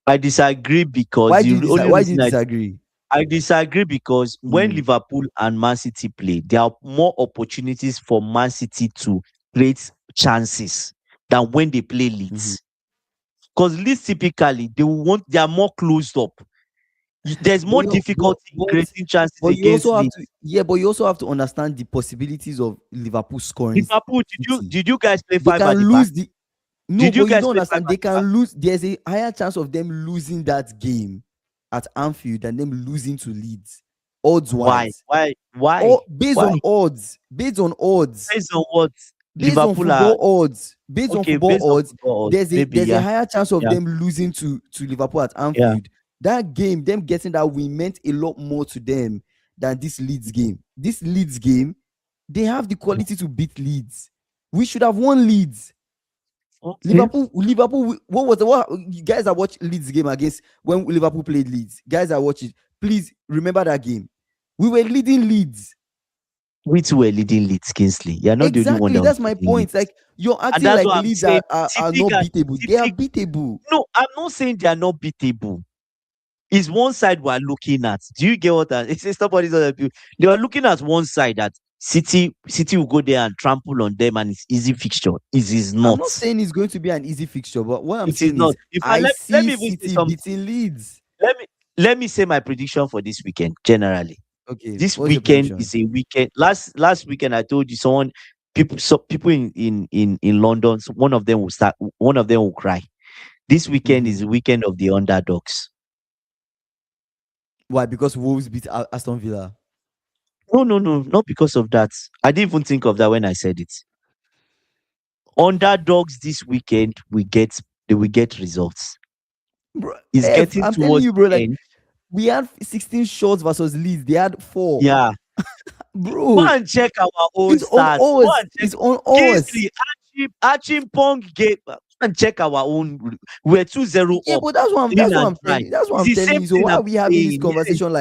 I disagree because Why do you the only why do you reason disagree? I disagree because when Mm, Liverpool and Man City play, there are more opportunities for Man City to create chances than when they play mhm. Leeds. Because Leeds typically they are more closed up. There's But more you difficulty in creating chances but you against also have Leeds. to, yeah, but you also have to understand the possibilities of Liverpool scoring Liverpool, City. did you guys play They five can at the back? lose the no, Did but you you guys don't play five understand. at They the back? can lose. There's a higher chance of them losing that game at Anfield than them losing to Leeds, odds Why? wise. Why? Why? Or based on Why? odds, Based on what based on Liverpool are football odds, based on okay, football based on odds, football odds, maybe there's a yeah, higher chance of yeah, them losing to Liverpool at yeah. Anfield. That game, them getting that win meant a lot more to them than this Leeds game. This Leeds game, they have the quality to beat Leeds. We should have won Leeds. Okay. Liverpool. What was the what? You guys that watch Leeds game against when Liverpool played Leeds? Guys that watch it, please remember that game. We were leading Leeds. We too were leading Leeds, Kingsley. You're not the only one Exactly. that was That's my leading point. Leeds. Like you're And acting that's like what I'm Leeds saying. are not beatable. They are beatable. No, I'm not saying they are not beatable. It's one side we're looking at. Do you get what I it's nobody's other people? They are looking at one side that City will go there and trample on them and it's easy fixture. It is I'm not. not saying it's going to be an easy fixture, but what I'm It is saying not. is In fact, I let see me even say City something. beating Leeds. Let me let me say my prediction for this weekend generally. Okay, This what's your weekend prediction? is a weekend. Last weekend I told you people in London, so one of them will cry. This weekend Mm-hmm. is the weekend of the underdogs. Why? Because Wolves beat Aston Villa. No, no, no, not because of that. I didn't even think of that when I said it. Underdogs this weekend they will get results. Bro, It's getting I'm telling towards you, bro. the Like end. we had 16 shots versus Leeds. They had 4. Yeah. Go Bro, and check our own it's on stats. Go us. and check It's on us. Kingsley Archie Pong game and check our own. We're 2-0 Yeah, up. but Clean that's what and I'm dry. telling. That's what It's I'm the telling same you. So thing why I'm are we having this saying. Yes. conversation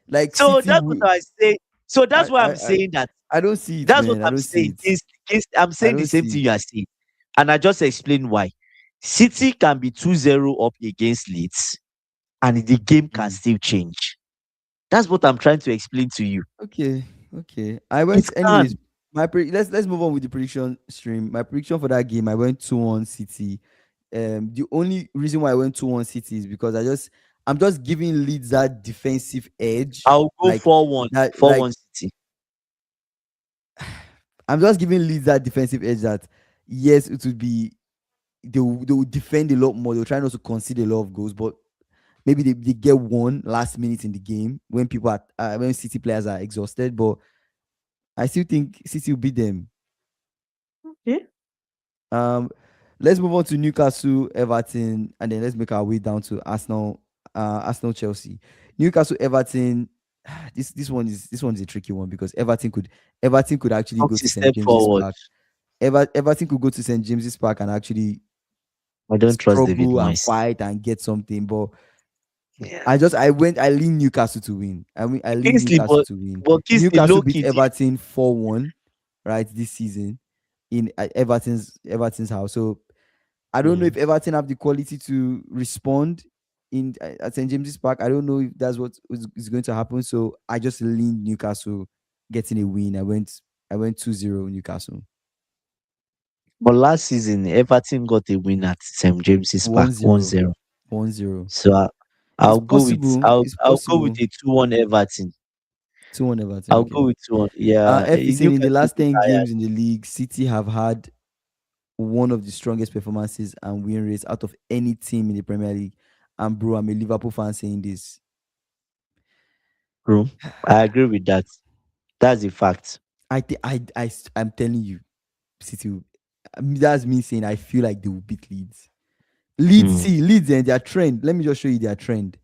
like So City? that's what I say. So that's why I'm I saying that. I don't see it, That's what man. I I'm don't see saying. it. I'm I saying the don't same see thing it. you are saying. And I just explained why. City can be 2-0 up against Leeds and the game can Mm. still change. That's what I'm trying to explain to you. Okay, okay. I It went anyways. can. Let's move on with the prediction stream. My prediction for that game, I went 2-1 City. The only reason why I went 2-1 City is because I'm just giving Leeds that defensive edge. I'll go Like 4-1. that, like 4-1 City. I'm just giving Leeds that defensive edge that yes, it would be they will defend a lot more. They'll try not to concede a lot of goals, but maybe they get one last minute in the game when people are when City players are exhausted. But I still think City will beat them. Okay. Um, let's move on to Newcastle, Everton, and then let's make our way down to Arsenal, Chelsea, Newcastle, Everton. This one is a tricky one because Everton could actually Talk go a to St step James's forward. Park. Everton could go to St James's Park and actually I don't trust David struggle and Moyes. fight and get something. But Yeah. I lean Newcastle to win. I lean Kingsley, Newcastle to win. but Kingsley Newcastle low beat key. Everton 4-1, right, this season in Everton's house. So I don't know if Everton have the quality to respond in at St James's Park. I don't know if that's what is going to happen. So I just leaned Newcastle getting a win. I went 2-0 Newcastle. But last season, Everton got a win at St James's Park, 1-0. 1-0. 1-0. So It's I'll go with possible. I'll It's I'll go with possible. a 2-1 Everton. 2-1 Everton. I'll Okay. go with 2-1. Yeah, FPC, in the Newcastle last is 10 tired. games in the league, City have had one of the strongest performances and win rates out of any team in the Premier League. And bro, I'm a Liverpool fan saying this. Bro, I agree with that. That's a fact. I'm telling you, City. That's me saying I feel like they will beat Leeds. Hmm. Leeds and their trend. Let me just show you their trend.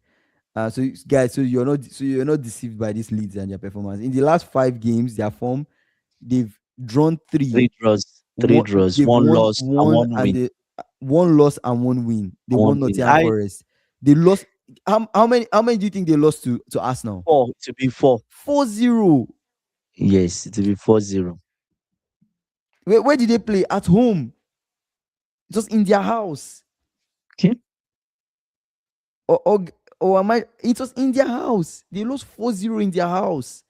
So guys, so you're not deceived by these Leeds and their performance. In the last 5 games, their form, they've drawn three. Three One, draws, they've one won loss, and one, one and win. they one loss and one win. They And one won win. Nottingham Forest. They lost. How many do you think they lost to Arsenal? Four to be four. 4-0. Yes, to be 4-0. Where did they play? At home, just in their house. Okay. Or am I? It was in their house. They lost 4-0 in their house.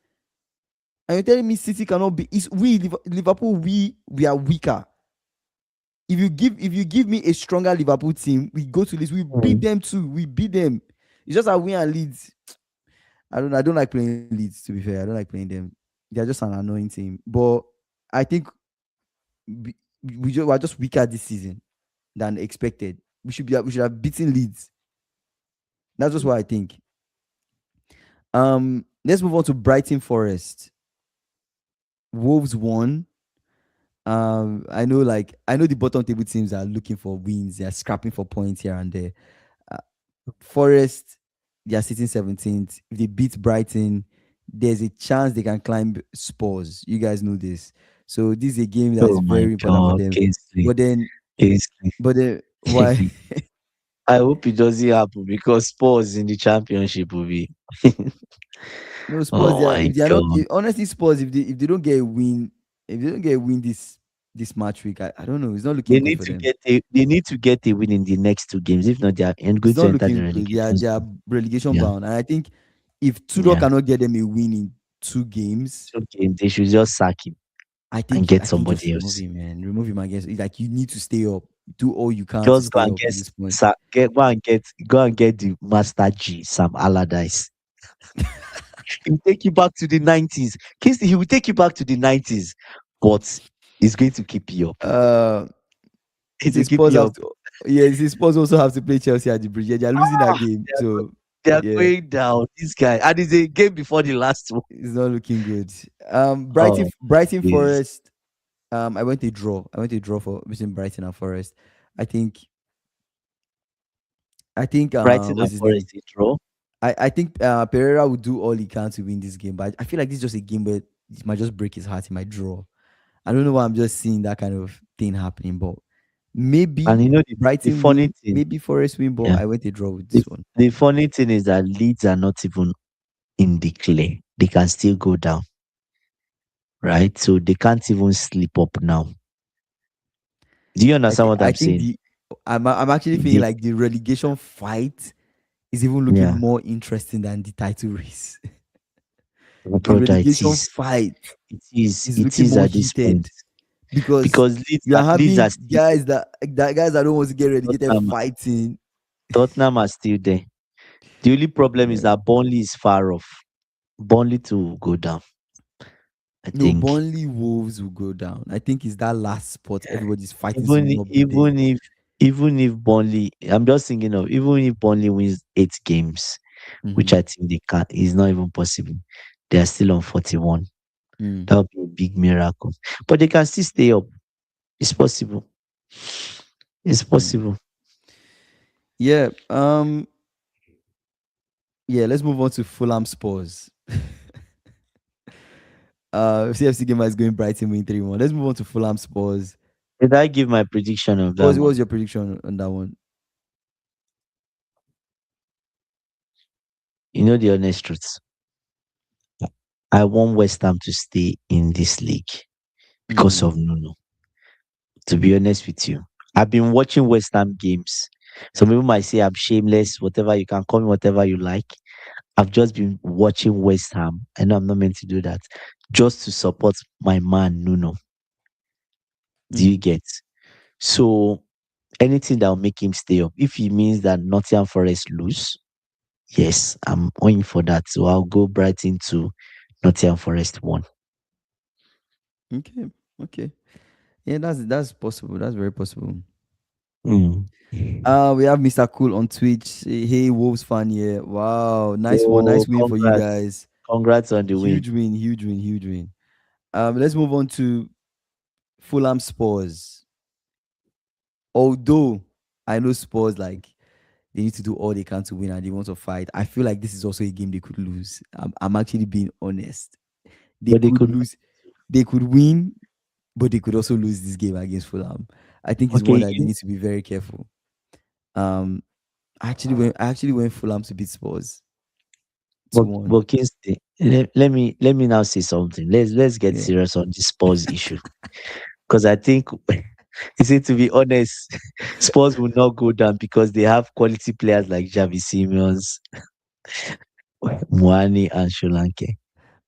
And you're telling me City cannot be? It's we Liverpool. We are weaker. If you give me a stronger Liverpool team, we go to this. We beat Hmm. them too. We beat them. It's just that we and Leeds. I don't like playing Leeds. To be fair, I don't like playing them. They're just an annoying team. But I think we're just weaker this season than expected. We should have beaten Leeds. That's just what I think. Let's move on to Brighton Forest. Wolves won. I know the bottom table teams are looking for wins. They are scrapping for points here and there. Uh, Forest, they are sitting 17th. If they beat Brighton, there's a chance they can climb Spurs. You guys know this. So this is a game that is Oh my very important for God, them. Kingsley. But then, Kingsley. why? I hope it doesn't happen because Spurs in the championship will be. No, Spurs. Oh They are, my if they are not God. honestly Spurs. If they don't get a win, if they don't get a win this match week, I don't know. It's not looking They good need for to them. get a win in the next two games. If not, they are It's going to not enter the looking good. They are relegation they are zone. relegation Yeah, bound, and I think if Tudor yeah. cannot get them a win in 2 games, Two games. They should just sack him I and think get I think just somebody remove else. him, man. Remove him against. It's like you need to stay up. Do all you can to Just go stay and up get at this point. go and get the Master G, Sam Allardyce. He will take you back to the 90s. Kingston, he will take you back to the 90s, but he's going to keep you up. Uh, He's the going to keep Spurs you have up. to. Yeah, the Spurs also have to play Chelsea at the bridge. Yeah, they are losing that Ah, game, they are, so they are yeah, going down. This guy, and it's a game before the last one. it's not looking good. Oh, Brighton yes. Forest. I went a draw. I went a draw for between Brighton and Forest. I think. Brighton What's and his name? Forest a draw. I think Pereira would do all he can to win this game, but I feel like this is just a game where it might just break his heart. He might draw. I don't know why I'm just seeing that kind of thing happening, but And maybe you know the Brighton funny win, thing, maybe Forest win, but yeah. I went a draw with The, this one. the funny thing is that Leeds are not even in the clear. They can still go down, right? So they can't even slip up now. Do you understand what I I'm think saying? I'm actually feeling The, like the relegation fight is even looking yeah, more interesting than the title race. oh, The brother, relegation fight is it looking is more at this point heated because because you are Leeds are having still guys that don't want to get relegated Tottenham, fighting. Tottenham are still there. The only problem is Yeah. that Burnley is far off. Burnley to go down, I No, think. Burnley Wolves will go down. I think it's that last spot. Yeah. Everybody's fighting to Even not be there. even if even if Burnley, I'm just thinking of even if Burnley wins 8 games, which Mm-hmm. I think they can't, is not even possible. They are still on 41. Mm. That would be a big miracle. But they can still stay up. It's possible. It's Mm. possible. Yeah. Yeah. Let's move on to Fulham Spurs. CFC Gamer is going Brighton win 3-1. Let's move on to Fulham Spurs. Did I give my prediction of that What one? was your prediction on that one? You know the honest truth. I want West Ham to stay in this league because Mm. of Nuno. To be honest with you, I've been watching West Ham games. Some people might say I'm shameless, whatever. You can call me whatever you like. I've just been watching West Ham. I know I'm not meant to do that. Just to support my man Nuno. Do you Mm. get? So anything that will make him stay up. If it means that Nottingham Forest lose, yes, I'm going for that. So I'll go Brighton to Nottingham Forest 1. Okay. Okay. Yeah, that's possible. That's very possible. Mm. We have Mr. Cool on Twitch. Hey, Wolves fan here. Wow, nice one. Oh, Nice win for you congrats. guys. Congrats on the win. Huge win, huge win, huge win. Let's move on to Fulham Spurs. Although I know Spurs like they need to do all they can to win and they want to fight. I feel like this is also a game they could lose. I'm actually being honest. They But they could could lose. They could win, but they could also lose this game against Fulham. I think it's one okay, that they need to be very careful. Um, I actually went Fulham to beat Spurs but 2-1. but Kingsley, let me now say something. Let's get Yeah. serious on this Spurs issue. Because I think you see, to be honest, Spurs will not go down because they have quality players like Javi Simons, Mwani, and Shulanke.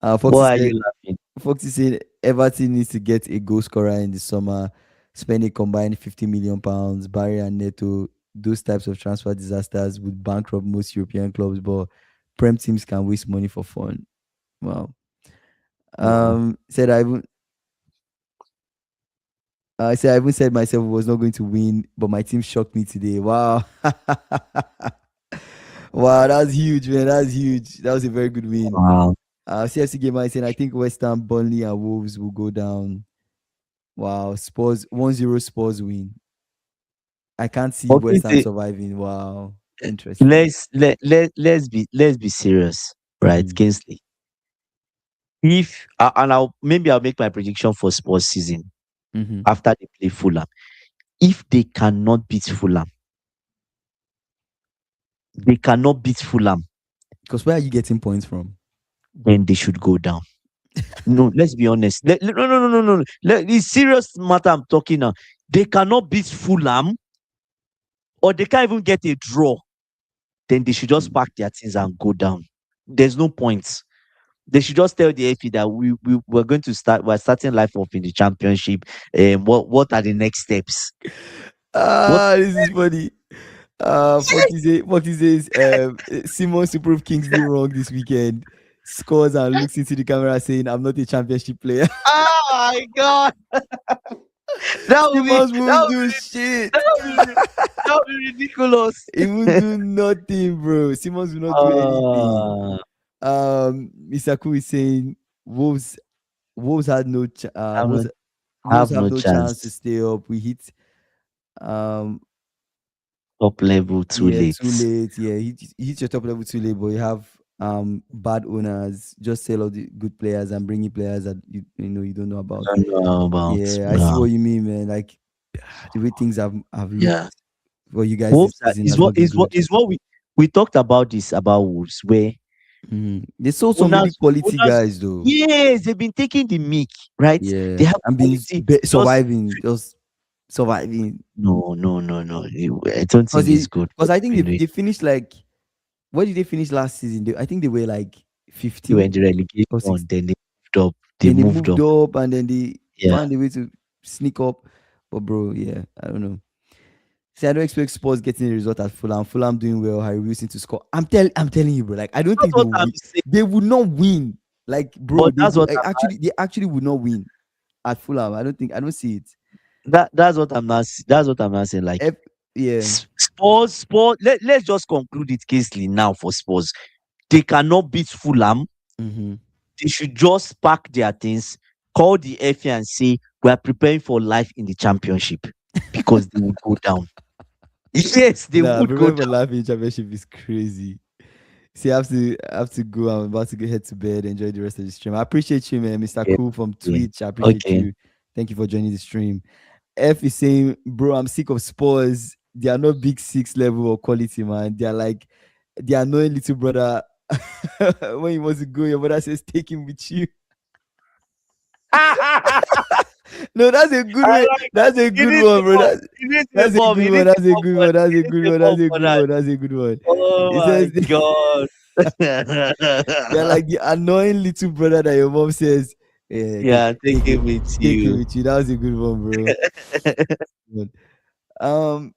Foxy Why are said you laughing? Foxy said Everton needs to get a goal scorer in the summer, spend a combined 50 million pounds. Barry and Neto, those types of transfer disasters would bankrupt most European clubs, but Prem teams can waste money for fun. Wow. Oh, Said I said I even said myself was not going to win, but my team shocked me today. Wow. Wow, that's huge, man. That's huge. That was a very good win. wow. CFC Gamer is saying I think West Ham, Burnley, and Wolves will go down. Wow, Spurs 1-0 Spurs win. I can't see Okay, West Ham see, surviving. Wow, interesting. let's be serious, right, Mm-hmm. Kingsley? If and I'll make my prediction for Spurs season Mm-hmm. after they play Fulham. If they cannot beat Fulham, Because where are you getting points from? then they should go down. No, let's be honest. No, no, no, no, no. It's serious matter I'm talking now. They cannot beat Fulham, or they can't even get a draw. Then they should just Mm. pack their things and go down. There's no points. They should just tell the AFC that we're going to start. We're starting life off in the championship. What are the next steps? What This is funny. Foxy says, Simons to prove Kingsley wrong this weekend. Scores and looks into the camera saying, I'm not a championship player. Oh my god! That would be Simons that won't would do be shit. that would be that would be ridiculous. He won't do nothing, bro. Simons will not do anything. uh, Misaku is saying Wolves had no I'm not, Wolves have have no no chance to chance. stay up. We hit um Top level too yeah, late. too late. Yeah, he hit your top level too late, but you have bad owners. Just sell all the good players and bring in players that you know you don't know about. I don't know about. Yeah, I see Wow. what you mean, man. Like the way things have looked Yeah. for you guys this Wolves season has not been good. is what we talked about this about Wolves where They sold some really owners quality owners guys though. yes, they've been taking the mic, right? Yeah, They have and been quality. Just surviving, just surviving. no, no, no, no. I don't Because think it's good because what I they've think been doing. they finished like what did they finish last season? I think they were like They were 15 in the or relegation, 16. then they moved up. They Then they moved moved up. up and then they Yeah. found a way to sneak up. But bro, yeah, I don't know. See, I don't expect Spurs getting a result at Fulham. Fulham doing well, Harry Wilson to score. I'm telling you, bro. Like I don't That's think they what will I'm win. saying. They would not win. Like bro, But that's what they actually would not win at Fulham. I don't see it. that's what I'm not saying. Like Yeah. Spurs. Let's just conclude it, Kingsley. Now for Spurs, they cannot beat Fulham. Mm-hmm. They should just pack their things, call the FA and say we are preparing for life in the championship because they would go down. Yes, they Nah, would go prepare for down. life in championship is crazy. See, I have to go. I'm about to go head to bed. Enjoy the rest of the stream. I appreciate you, man, Mr. Okay. Cool from Okay. Twitch. I appreciate Okay. you. Thank you for joining the stream. F is saying, bro, I'm sick of Spurs. They are not big six level or quality, man. They are like the annoying little brother. When he wants to go, your brother says, take him with you. I No, that's a good way. like that. That's a You good need to one, bro. evolve. You need to That's a evolve. good You one. need to That's a evolve good for one. that. That's You a need good to one. That's evolve a for good that. one. That's a good one. Oh It my says god. they're like the annoying little brother that your mom says, yeah, Yeah, take it with take it you. with you. That was a good one, bro. Good. Um,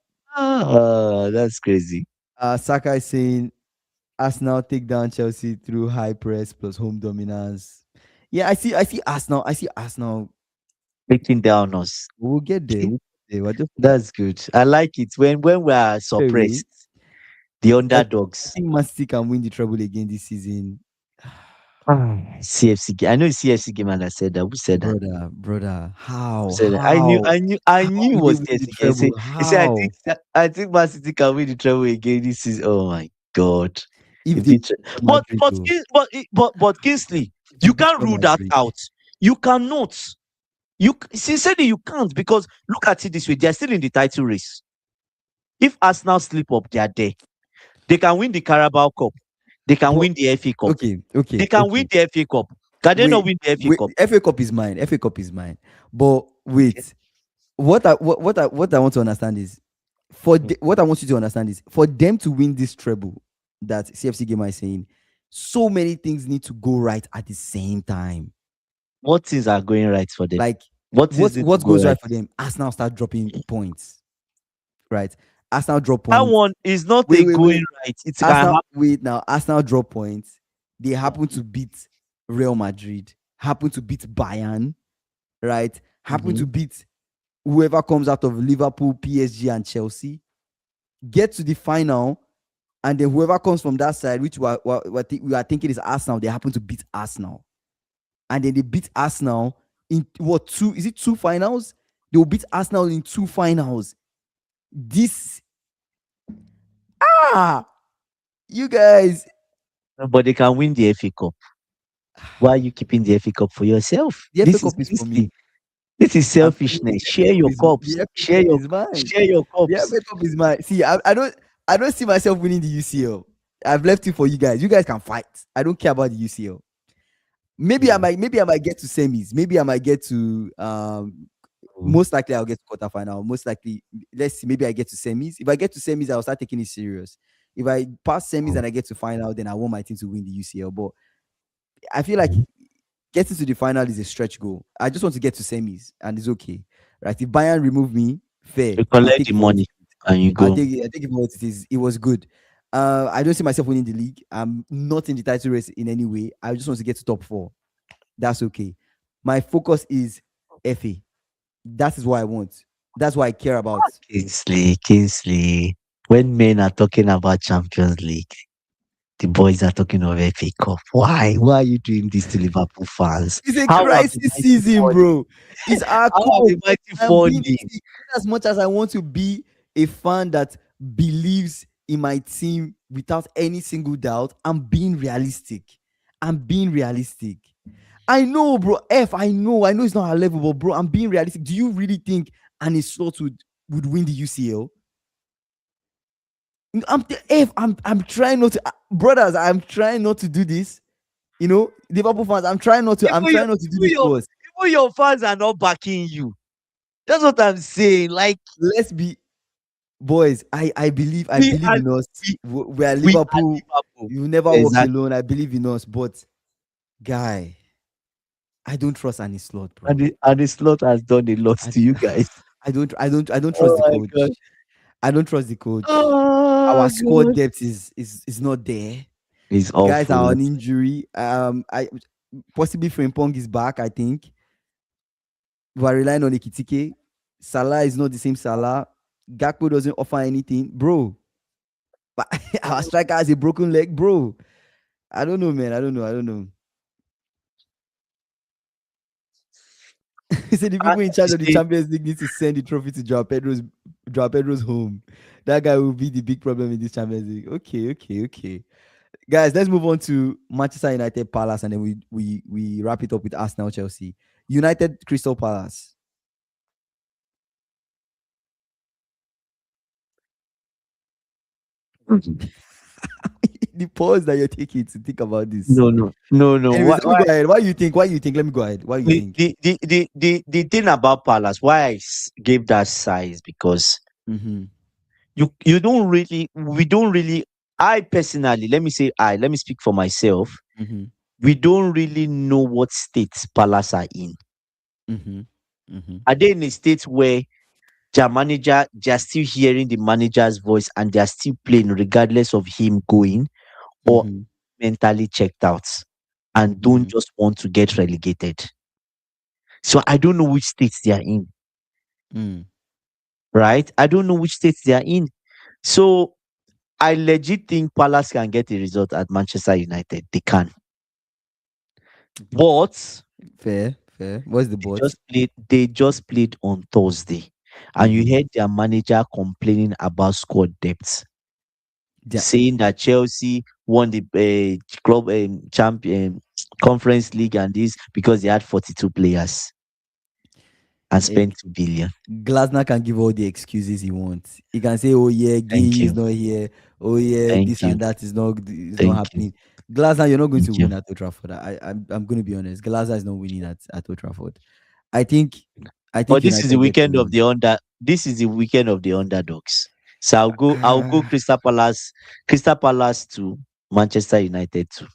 That's crazy. Saka is saying Arsenal take down Chelsea through high press plus home dominance. Yeah, I see Arsenal. I see Arsenal. Taking down us. We'll get there. Okay, We'll get there. We're just that's good. I like it when we are away. suppressed. The I underdogs. think Man City can win the treble again this season. CFC game. I know it's CFC game and I said that. Who said that? Brother, Who how, said that? I how knew it will they was win the CFC game. treble? He said How? I think Man City can win the treble again. This is oh my god. If If they the beat Real but Madrid, but though, but Kingsley, if they you beat can't Real rule that Madrid, out. You cannot. Sincerely you can't because look at it this way. They're still in the title race. If Arsenal slip up, they are there. They can win the Carabao Cup. They can but win the FA Cup. They okay, can win the FA Cup. Can they not wait, win the FA wait. Cup? FA Cup is mine. FA Cup is mine. But Okay. wait, what I want to understand is what I want you to understand is for them to win this treble that CFC Gamer is saying, so many things need to go right at the same time. What things are going right for them? Like What things need to what go goes right? right for them? Arsenal start dropping points, right? Arsenal drop That points. one is not Wait, a wait, going wait. right. It can Arsenal, happen. wait now. Arsenal drop points. They happen to beat Real Madrid, happen to beat Bayern, right? Happen to Mhm. beat whoever comes out of Liverpool, PSG, and Chelsea. Get to the final, and then whoever comes from that side, which we are thinking is Arsenal, they happen to beat Arsenal. And then they beat Arsenal in what two? Is it two finals? They will beat Arsenal in two finals. This you guys. But they can win the FA Cup. Why are you keeping the FA Cup for yourself? The FA Cup is for me. This is I'm telling you, selfishness. Share your cups. the FA Cup is mine. Share your The cups. FA Cup is mine. See, I don't see myself winning the UCL. I've left it for you guys. You guys can fight. I don't care about the UCL. Mm. Maybe I might get to semis. Maybe I might get to Mm. most likely I'll get to quarterfinal. Most likely, let's see, maybe I get to semis. If I get to semis, I'll start taking it serious. If I pass semis and I get to final, then I want my team to win the UCL. But I feel like Mm. getting to the final is a stretch goal. I just want to get to semis, and it's okay, right? If Bayern remove me, fair. You I'll collect take the it for what money and you go. I take it for what it is. It was good. I don't see myself winning the league. I'm not in the title race in any way. I just want to get to top four. That's okay. My focus is FA. That is what I want. That's what I care about. Kingsley. When men are talking about Champions League, the boys are talking of FA Cup. Why? Why are you doing this to Liverpool fans? It's a How have the crisis mighty season, fallen? bro. It's our How have cup. the mighty I'm fallen? being see, as much as I want to be a fan that believes in my team without any single doubt. I'm being realistic. I'm being realistic. I know, bro. I know it's not our level, but bro, I'm being realistic. Do you really think Annie Slot would win the UCL? I'm trying not to, brothers. I'm trying not to do this. You know, Liverpool fans. I'm Even your, trying not to do even this your, to us. even your fans are not backing you. That's what I'm saying. Like Let's be boys. I we believe are, in us. we, We are we are Liverpool. Liverpool. You never walk Exactly. alone. I believe in us. But guy, I don't trust any slot, And bro. the slot has done a lot I, to you guys. I don't trust the Oh my coach. god. I don't trust the coach. Oh Our squad god. depth is not there. It's Guys are awful. on injury. I possibly Frimpong is back. I think we are relying on Ekitike. Salah is not the same Salah. Gakpo doesn't offer anything, bro. But our striker has a broken leg, bro. I don't know, man. I don't know. I don't know. He said the I people in charge you of the see, Champions League need to send the trophy to Joao Pedro's home. That guy will be the big problem in this Champions League. Okay, okay, okay. Guys, let's move on to Manchester United Palace, and then we wrap it up with Arsenal Chelsea. United Crystal Palace. The pause that you're taking to think about this. no, no, no, no. Anyways, let me go ahead. Why you think? Why you think? Let me go ahead. Why you think? The thing about Palace, why I gave that size, because Mm-hmm. you don't really, we don't really, I personally, let me speak for myself. Mm-hmm. We don't really know what state Palace are in. Mm-hmm. Mm-hmm. Are they in a state where their manager, they are still hearing the manager's voice and they are still playing regardless of him going, or Mm-hmm. mentally checked out and don't Mm-hmm. just want to get relegated? So I don't know which states they are in, Mm. right? I don't know which states they are in. So I legit think Palace can get a result at Manchester United. They can. But Fair, fair. What's the but? they just played on Thursday. And you Mm-hmm. heard their manager complaining about squad depth, Yeah. saying that Chelsea won the club champion conference league and this because they had 42 players and Eh, spent 2 billion. Glasner can give all the excuses he wants. He can say, "Oh yeah, Thank Gay is you. not here. Oh yeah, Thank this you. and that is not Thank you. happening." Glasner, you're not going to Thank you. win at Old Trafford. I'm going to be honest. Glasner is not winning at Old Trafford. I think I think But this is the United get the weekend of win. the under. This is the weekend of the underdogs. So I'll go Ah, Crystal Palace to Manchester United too.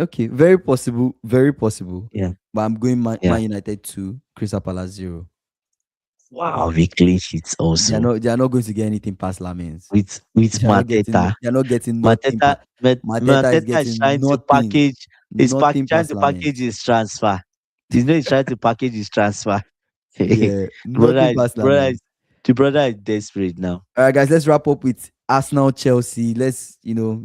okay, very possible, very possible. Yeah, But I'm going yeah. Man United 2, Crystal Palace 0. Wow, we clean sheets also They are not going to get anything past Lamens. with Mateta. They are not getting nothing past Mateta is Mateta is getting trying to nothing. Nothing trying past to package Lamens. his transfer. He's trying to package his transfer. Yeah, nothing past Lamens. The brother is desperate now. All right, guys, let's wrap up with Arsenal Chelsea. Let's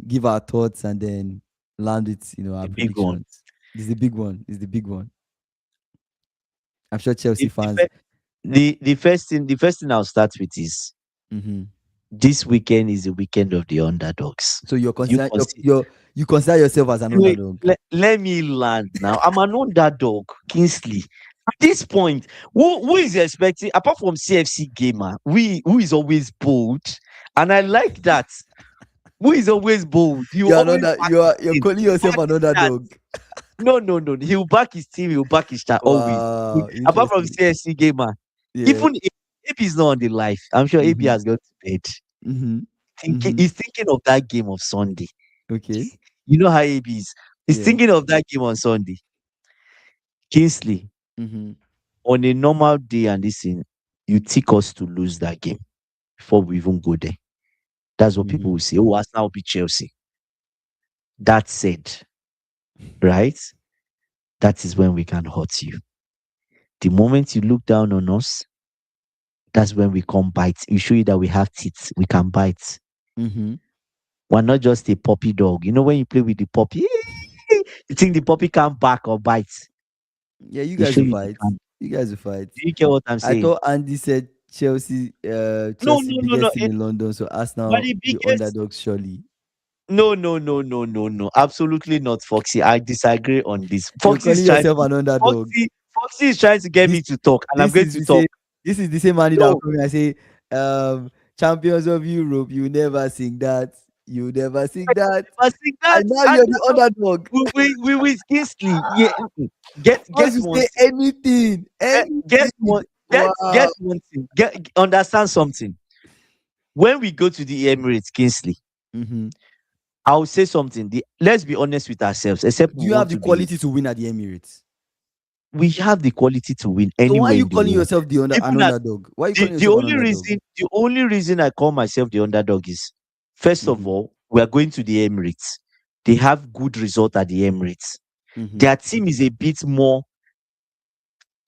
give our thoughts and then land with our The big one. predictions. This is the big one. This is the big one. I'm sure Chelsea The, the, fans. fir- the first thing I'll start with is Mhm. this weekend is the weekend of the underdogs. So You consider you consider yourself as an Wait, underdog. let me land now. I'm an underdog, Kingsley. At this point, who is expecting, apart from CFC gamer, who is always bold, and I like that. Who is always bold? You always back his You're team. calling yourself Back an his start. underdog. No, no, no. He'll back his team. He'll back his star always. Wow, Apart from interesting. CFC gamer, Yeah. even if AB is not on the life, I'm sure AB Mm-hmm. has gone to bed. Mm-hmm. Mm-hmm. He's thinking of that game of Sunday. Okay. You know how AB is. He's Yeah. thinking of that game on Sunday. Kingsley, Mm-hmm. on a normal day and this thing, you take us to lose that game before we even go there. That's what people Mm-hmm. will say. Oh, Arsenal will beat Chelsea. That said, right? That is when we can hurt you. The moment you look down on us, that's when we come bite. We show you that we have teeth. We can bite. Mm-hmm. We're not just a puppy dog. You know, when you play with the puppy, you think the puppy can bark or bite. Yeah, you We guys show will you they fight. can. You guys will fight. Do you get what I'm I saying? thought Andy said No, Chelsea no, no, no. biggest team in London, so But Arsenal the the biggest underdogs surely. No, no, no, no, no, no. Absolutely not, Foxy. I disagree on this. You're calling yourself an underdog. Foxy is trying to get This me to talk, and I'm this going is to the talk. same this is the same Andy that will No, come and say, champions of Europe, you never sing that. You never sing that. I think that And now and you're the underdog. we with Kingsley. Yeah, Once get you one say thing. Get anything. one Wow. get one thing. Understand something. When we go to the Emirates, Kingsley, Mm-hmm. I'll say something. Let's be honest with ourselves. Except Do we you have want the to be, quality to win at the Emirates? we have the quality to win So why are anywhere you in the calling world. yourself an Even at underdog? Why are you calling the yourself an only underdog? reason I call myself the underdog is, first of Mm-hmm. all, we are going to the Emirates. They have good result at the Emirates. Mm-hmm. Their team is a bit more,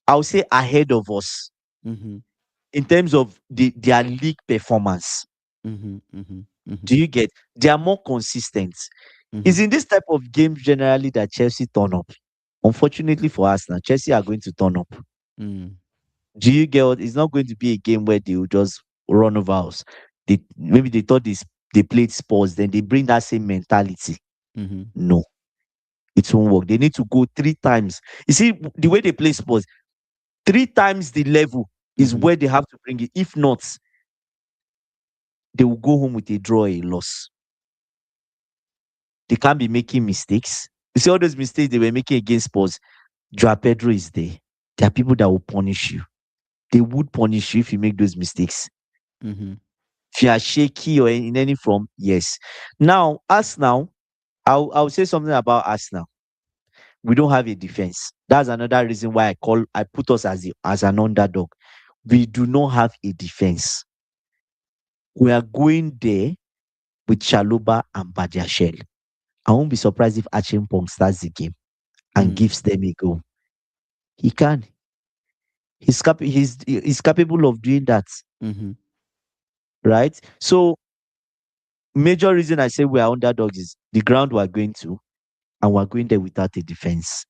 I'll say, ahead of us. Mm-hmm. in terms of their league performance. Mm-hmm. Mm-hmm. Mm-hmm. Do you get? They are more consistent. Mm-hmm. It's in this type of games generally that Chelsea turn up. Unfortunately for us now, Chelsea are going to turn up. Mm. Do you get what? It's not going to be a game where they will just run over us. Maybe they thought they played sports, then they bring that same mentality. Mm-hmm. No, it won't work. They need to go 3 times. You see, the way they play sports, 3 times the level is Mm-hmm. where they have to bring it. If not, they will go home with a draw, a loss. They can't be making mistakes. You see all those mistakes they were making against sports. Joao Pedro is there. There are people that will punish you. They would punish you if you make those mistakes. Mm-hmm. If you are shaky or in any form, yes. Now, us now, I'll say something about us now. We don't have a defense. That's another reason why I put us as an underdog. We do not have a defense. We are going there with Chaluba and Badiashile. I won't be surprised if Achimpong starts the game and Mm. gives them a go. He can. He's capable of doing that, Mm-hmm. right? So major reason I say we are underdogs is the ground we're going to, and we're going there without a defense.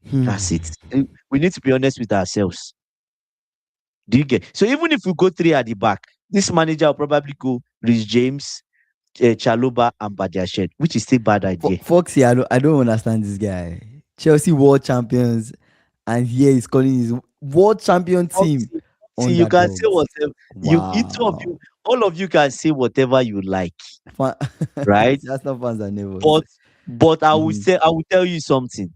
That's it. Hmm. We need to be honest with ourselves. Do you get? So even if we go three at the back, this manager will probably go Rhys James, Chaloba, and Badiashed, which is still bad idea. Foxy, I don't understand this guy. Chelsea world champions, and here he's calling his world champion team Foxy, see, you can say underdogs. whatever you two of you, Wow. all of you can say whatever you like, Fan- right? Arsenal fans are nervous. But Mhm. I will tell you something.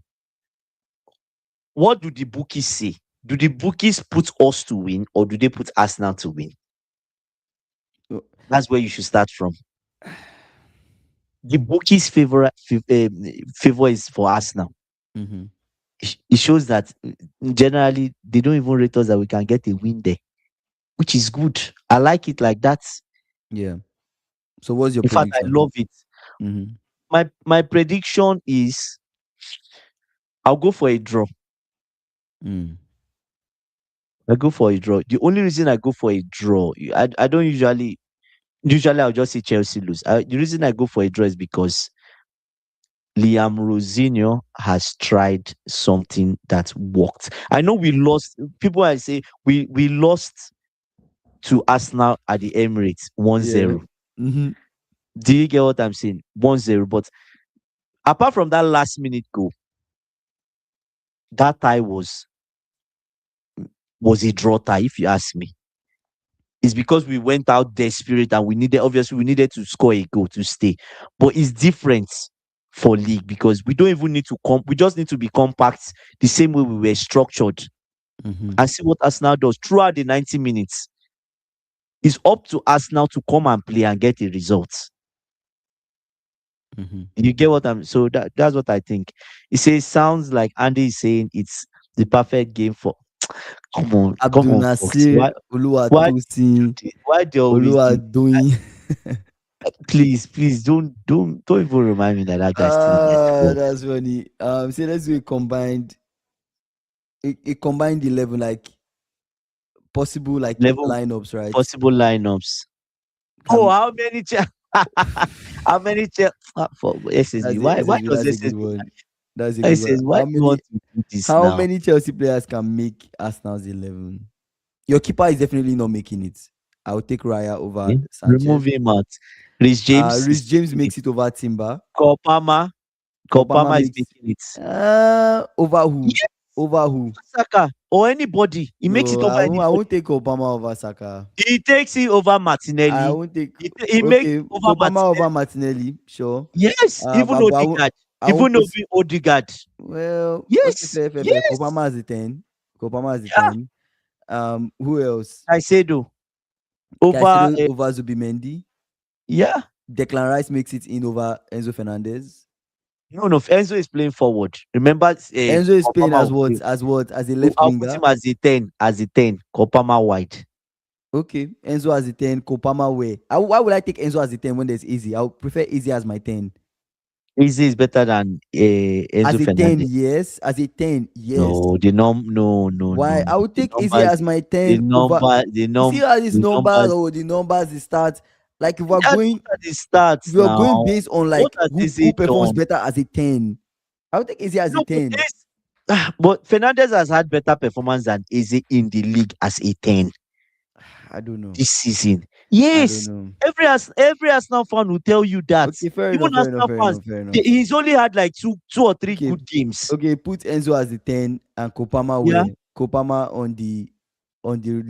What do the bookies say? Do the bookies put us to win or do they put Arsenal to win? Oh. That's where you should start from. The bookies' favor is for Arsenal. Mhm. It shows that generally they don't even rate us that we can get a win there, which is good. I like it like that. Yeah. So what's your In fact, I prediction? love it. Mhm. My prediction is I'll go for a draw. Mm. I go for a draw. The only reason I go for a draw, I don't usually I'll just say Chelsea lose. The reason I go for a draw is because Liam Rosinho has tried something that worked. I know we lost. People I say we lost to Arsenal at the Emirates one Yeah. zero. Mhm. Do you get what I'm saying? 1-0. But apart from that last minute goal, that tie was a draw tie, if you ask me. It's because we went out desperate and we needed to score a goal to stay. But it's different for league because we don't even need to we just need to be compact the same way we were structured Mhm. and see what Arsenal does throughout the 90 minutes. It's up to Arsenal to come and play and get a result. Mhm. You get what I'm so that's what I think. It says sounds like Andy is saying it's the perfect game for come Abdul on, folks. Nasir, Why do Oluwatosin, why do you always do Oluwadoyin. please don't even remind me that that guy's still in my squad. That's funny. So let's do a combined 11, like possible like Level lineups, right? possible lineups. Oh, Can how many how many for SSB? Why does That's a good SSB one. That's a I good one. says why do you want to do this How now? many Chelsea players can make Arsenal's 11? Your keeper is definitely not making it. I will take Raya over Okay? Sanchez. Remove him out. Rhys James is Rhys James making it. makes it over Timber. Kopama Kopama Kopama is makes making it. over who? Yes, Over who? Saka or anybody. He makes it No, over I anybody. won't take Kopama over Saka. He takes it over I Martinelli. won't take He makes okay it over Kopama over Martinelli. Martinelli. Sure. Yes, even But Odegaard. I won't Even put. Odegaard. Well, okay, Yes, fair. yes. Kopama has a 10. Kopama has a Yeah. 10. Who else? Caicedo over Caicedo over Zubimendi. yeah. Declan Rice makes it in over Enzo Fernandez. No, Enzo is playing forward. Remember, Enzo is playing Kopama as will what? play. As a left I'll put winger. him as a 10, Kopama wide. Okay, Enzo as a 10, Kopama where? Why would I take Enzo as a 10 when there's Easy? I would prefer Easy as my 10. Easy is better than As Enzo a 10, Fernandez. yes. As a 10, yes. No, no, no, Why? no, I no. would take Izzy as my The 10 over. number, You see how these the numbers numbers. or the numbers they start. Like Look at the stats if we're going now. based on What like has who Easy performs done? better as a 10. I would take Izzy as a No, but 10. but Fernandez has had better performance than Easy in the league as a 10 I don't know. this season. I don't Yes, know. every Arsenal fan will tell you that. Okay, fair Even enough, fair enough, Arsenal fair fans, enough, fair enough. he's only had like two or three Okay, good games. okay, put Enzo as the 10 and Kopama Yeah, where Kopama on the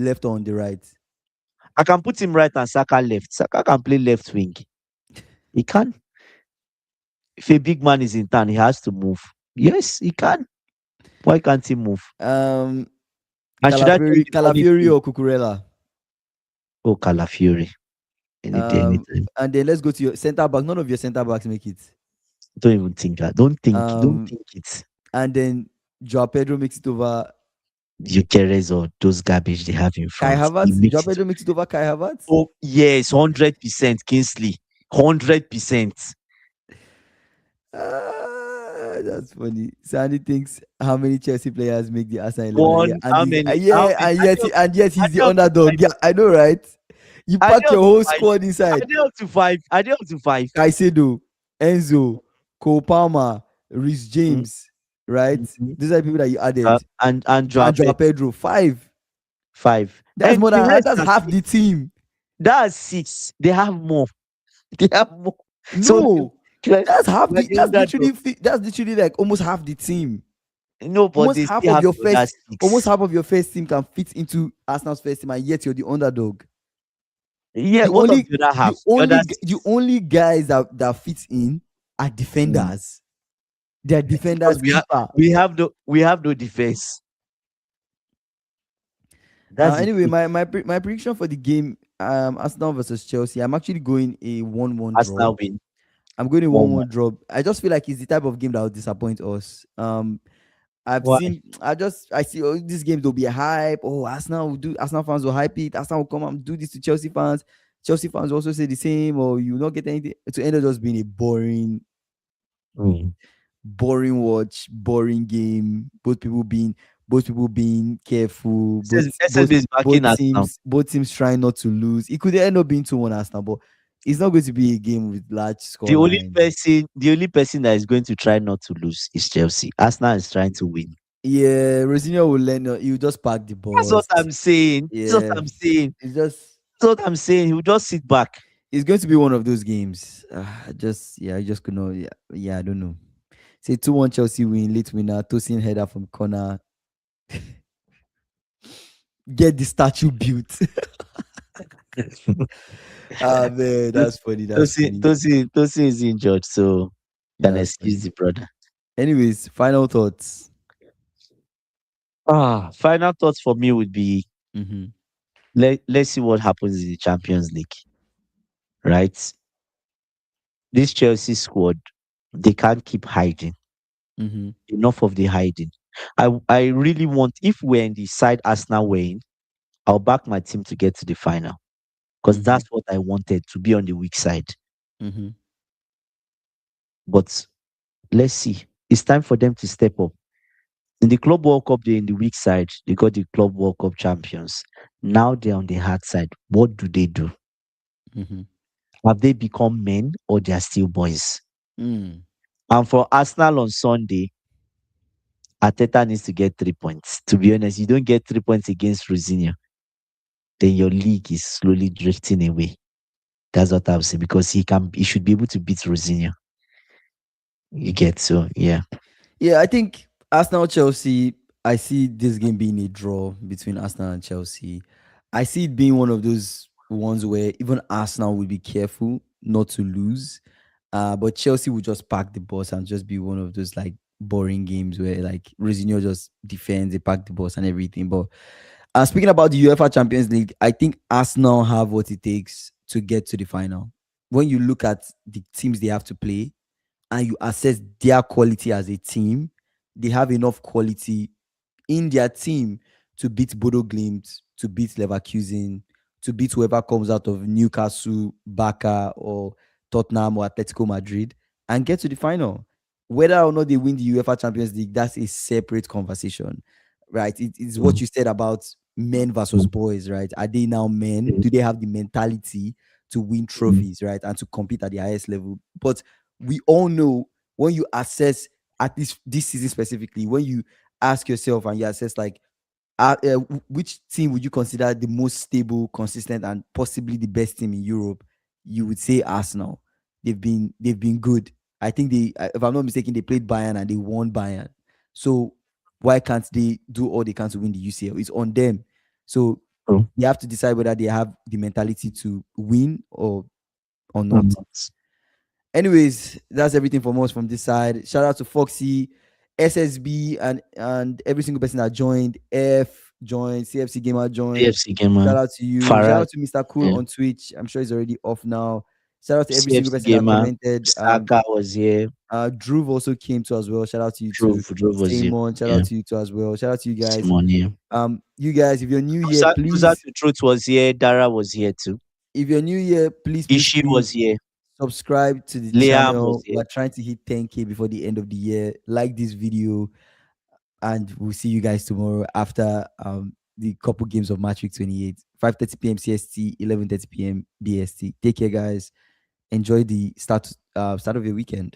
left or on the right. I can put him right and Saka left. Saka can play left wing. He can. If a big man is in town, he has to move. Yes, he can. Why can't he move? Um And should I tell you Calafiori the funny thing? or Cucurella. Oh, Calafiori. Any day, Um anytime. and then let's go to your center back. None of your center backs make it. Don't even think that. Don't Um think it. and then Joao Pedro makes it over Eucharist or those garbage they have in Kai front. He Havertz. Joao makes it. Pedro makes it over Kai Havertz. Oh, yes, 100% Kingsley. 100%. That's funny. Sandy thinks how many Chelsea players make the Arsenal 11 a year, One, how many? How many? and yet Are he's the they up to five? underdog. Yeah, I know, right? You Are pack they up your to whole five? squad Are inside. they up to five? Are they up to five? Caicedo, Enzo, Cole Palmer, Rhys Mm, James, right? mhm. These are the people that you added. And Joao And Joao Pedro, Pedro, 5. five. That's And more the than half. rest That's are half the six. team. That's six. They have more. They have more. So No, like, that's half like the. the underdog. That's literally like almost half the team. No, but Almost they half still of have your the other first, almost six. half of your first team can fit into Arsenal's first team, and yet you're the underdog. Yeah, The what of only, the other half? The other the six. only guys that fit in are Mm. defenders. They're Because defenders, keeper. we have no defense. That's the Anyway, truth. my prediction for the game, Arsenal versus Chelsea, I'm actually going a 1-1 draw. Arsenal win I'm going a 1-1. 1-1 draw. I just feel like it's the type of game that will disappoint us. Why? I see these games will be a hype. Oh, Arsenal will do. Arsenal fans will hype it. Arsenal will come and do this to Chelsea fans. Chelsea fans will also say the same, or you will not get anything. To end up just being a Mm. boring watch, boring game. Both people being careful. SSB is backing Arsenal. Both teams trying not to lose. It could end up being 2-1 Arsenal, but it's not going to be a game with large scoreline. The only person that is going to try not to lose is Chelsea. Arsenal is trying to win. Yeah, Rosinho will learn. You just park the That's what bus. I'm saying. That's what Yeah, I'm saying. it's just That's what I'm saying. He'll just sit back. it's going to be one of those games. I just could not. I don't know. Say 2-1 Chelsea win, late winner, Tosin header from corner. Get the statue built. Man, that's funny. That's funny. Tosin is injured, so can That's excuse funny. the brother. Anyways, final thoughts. Final thoughts for me would be Mm-hmm. let's see what happens in the Champions League. Right? This Chelsea squad, they can't keep hiding. Mm-hmm. Enough of the hiding. I really want, if we're in the side Arsenal were in, I'll back my team to get to the final. Because Mm-hmm. that's what I wanted, to be on the weak side. Mm-hmm. But let's see. It's time for them to step up. In the Club World Cup, they're in the weak side. They got the Club World Cup champions. Now they're on the hard side. What do they do? Mm-hmm. Have they become men or they are still boys? Mm. And for Arsenal on Sunday, Ateta needs to get 3 points. To be honest, you don't get 3 points against Rosinho, then your league is slowly drifting away. That's what I would say, because he should be able to beat Rosinho. You get, so yeah. Yeah, I think Arsenal Chelsea. I see this game being a draw between Arsenal and Chelsea. I see it being one of those ones where even Arsenal will be careful not to lose. But Chelsea will just pack the bus and just be one of those like boring games where like Rosinho just defends, they pack the bus and everything. But speaking about the UEFA Champions League, I think Arsenal have what it takes to get to the final. When you look at the teams they have to play, and you assess their quality as a team, they have enough quality in their team to beat Bodo Glimt, to beat Leverkusen, to beat whoever comes out of Newcastle, Barca, or Tottenham or Atletico Madrid. and get to the final. Whether or not they win the UEFA Champions League, that's a separate conversation, right? It's what you said about men versus boys, right? Are they now men? Do they have the mentality to win trophies, right? And to compete at the highest level? But we all know, when you assess, at least this season specifically, when you ask yourself and you assess, like, which team would you consider the most stable, consistent, and possibly the best team in Europe? You would say Arsenal. They've been good. I think if I'm not mistaken, they played Bayern and they won Bayern. So why can't they do all they can to win the UCL? It's on them. So True. they have to decide whether they have the mentality to win or Or not. not. Anyways, that's everything from us from this side. Shout out to Foxy, SSB, and every single person that joined. F joined, CFC Gamer joined. AFC Gamer, Shout out to you. Shout Farad, out to Mr. Cool yeah. on Twitch. I'm sure he's already off now. Shout out to every single CFC person that Gamer, commented. Saka was here. Drew also came to as well. Shout out to you too. Drove was here. Simon, shout Yeah. out to you too as well. Shout out to you guys. Simon here. You guys, if you're new here, Kusa please. to Truth was here. Dara was here too. If you're new here, please, Ishi was here. subscribe to the Liam was channel. here. We're trying to hit 10K before the end of the year. Like this video, and we'll see you guys tomorrow after the couple games of match week 28. 5:30 p.m. CST, 11:30 p.m. BST. Take care, guys. Enjoy the start of your weekend.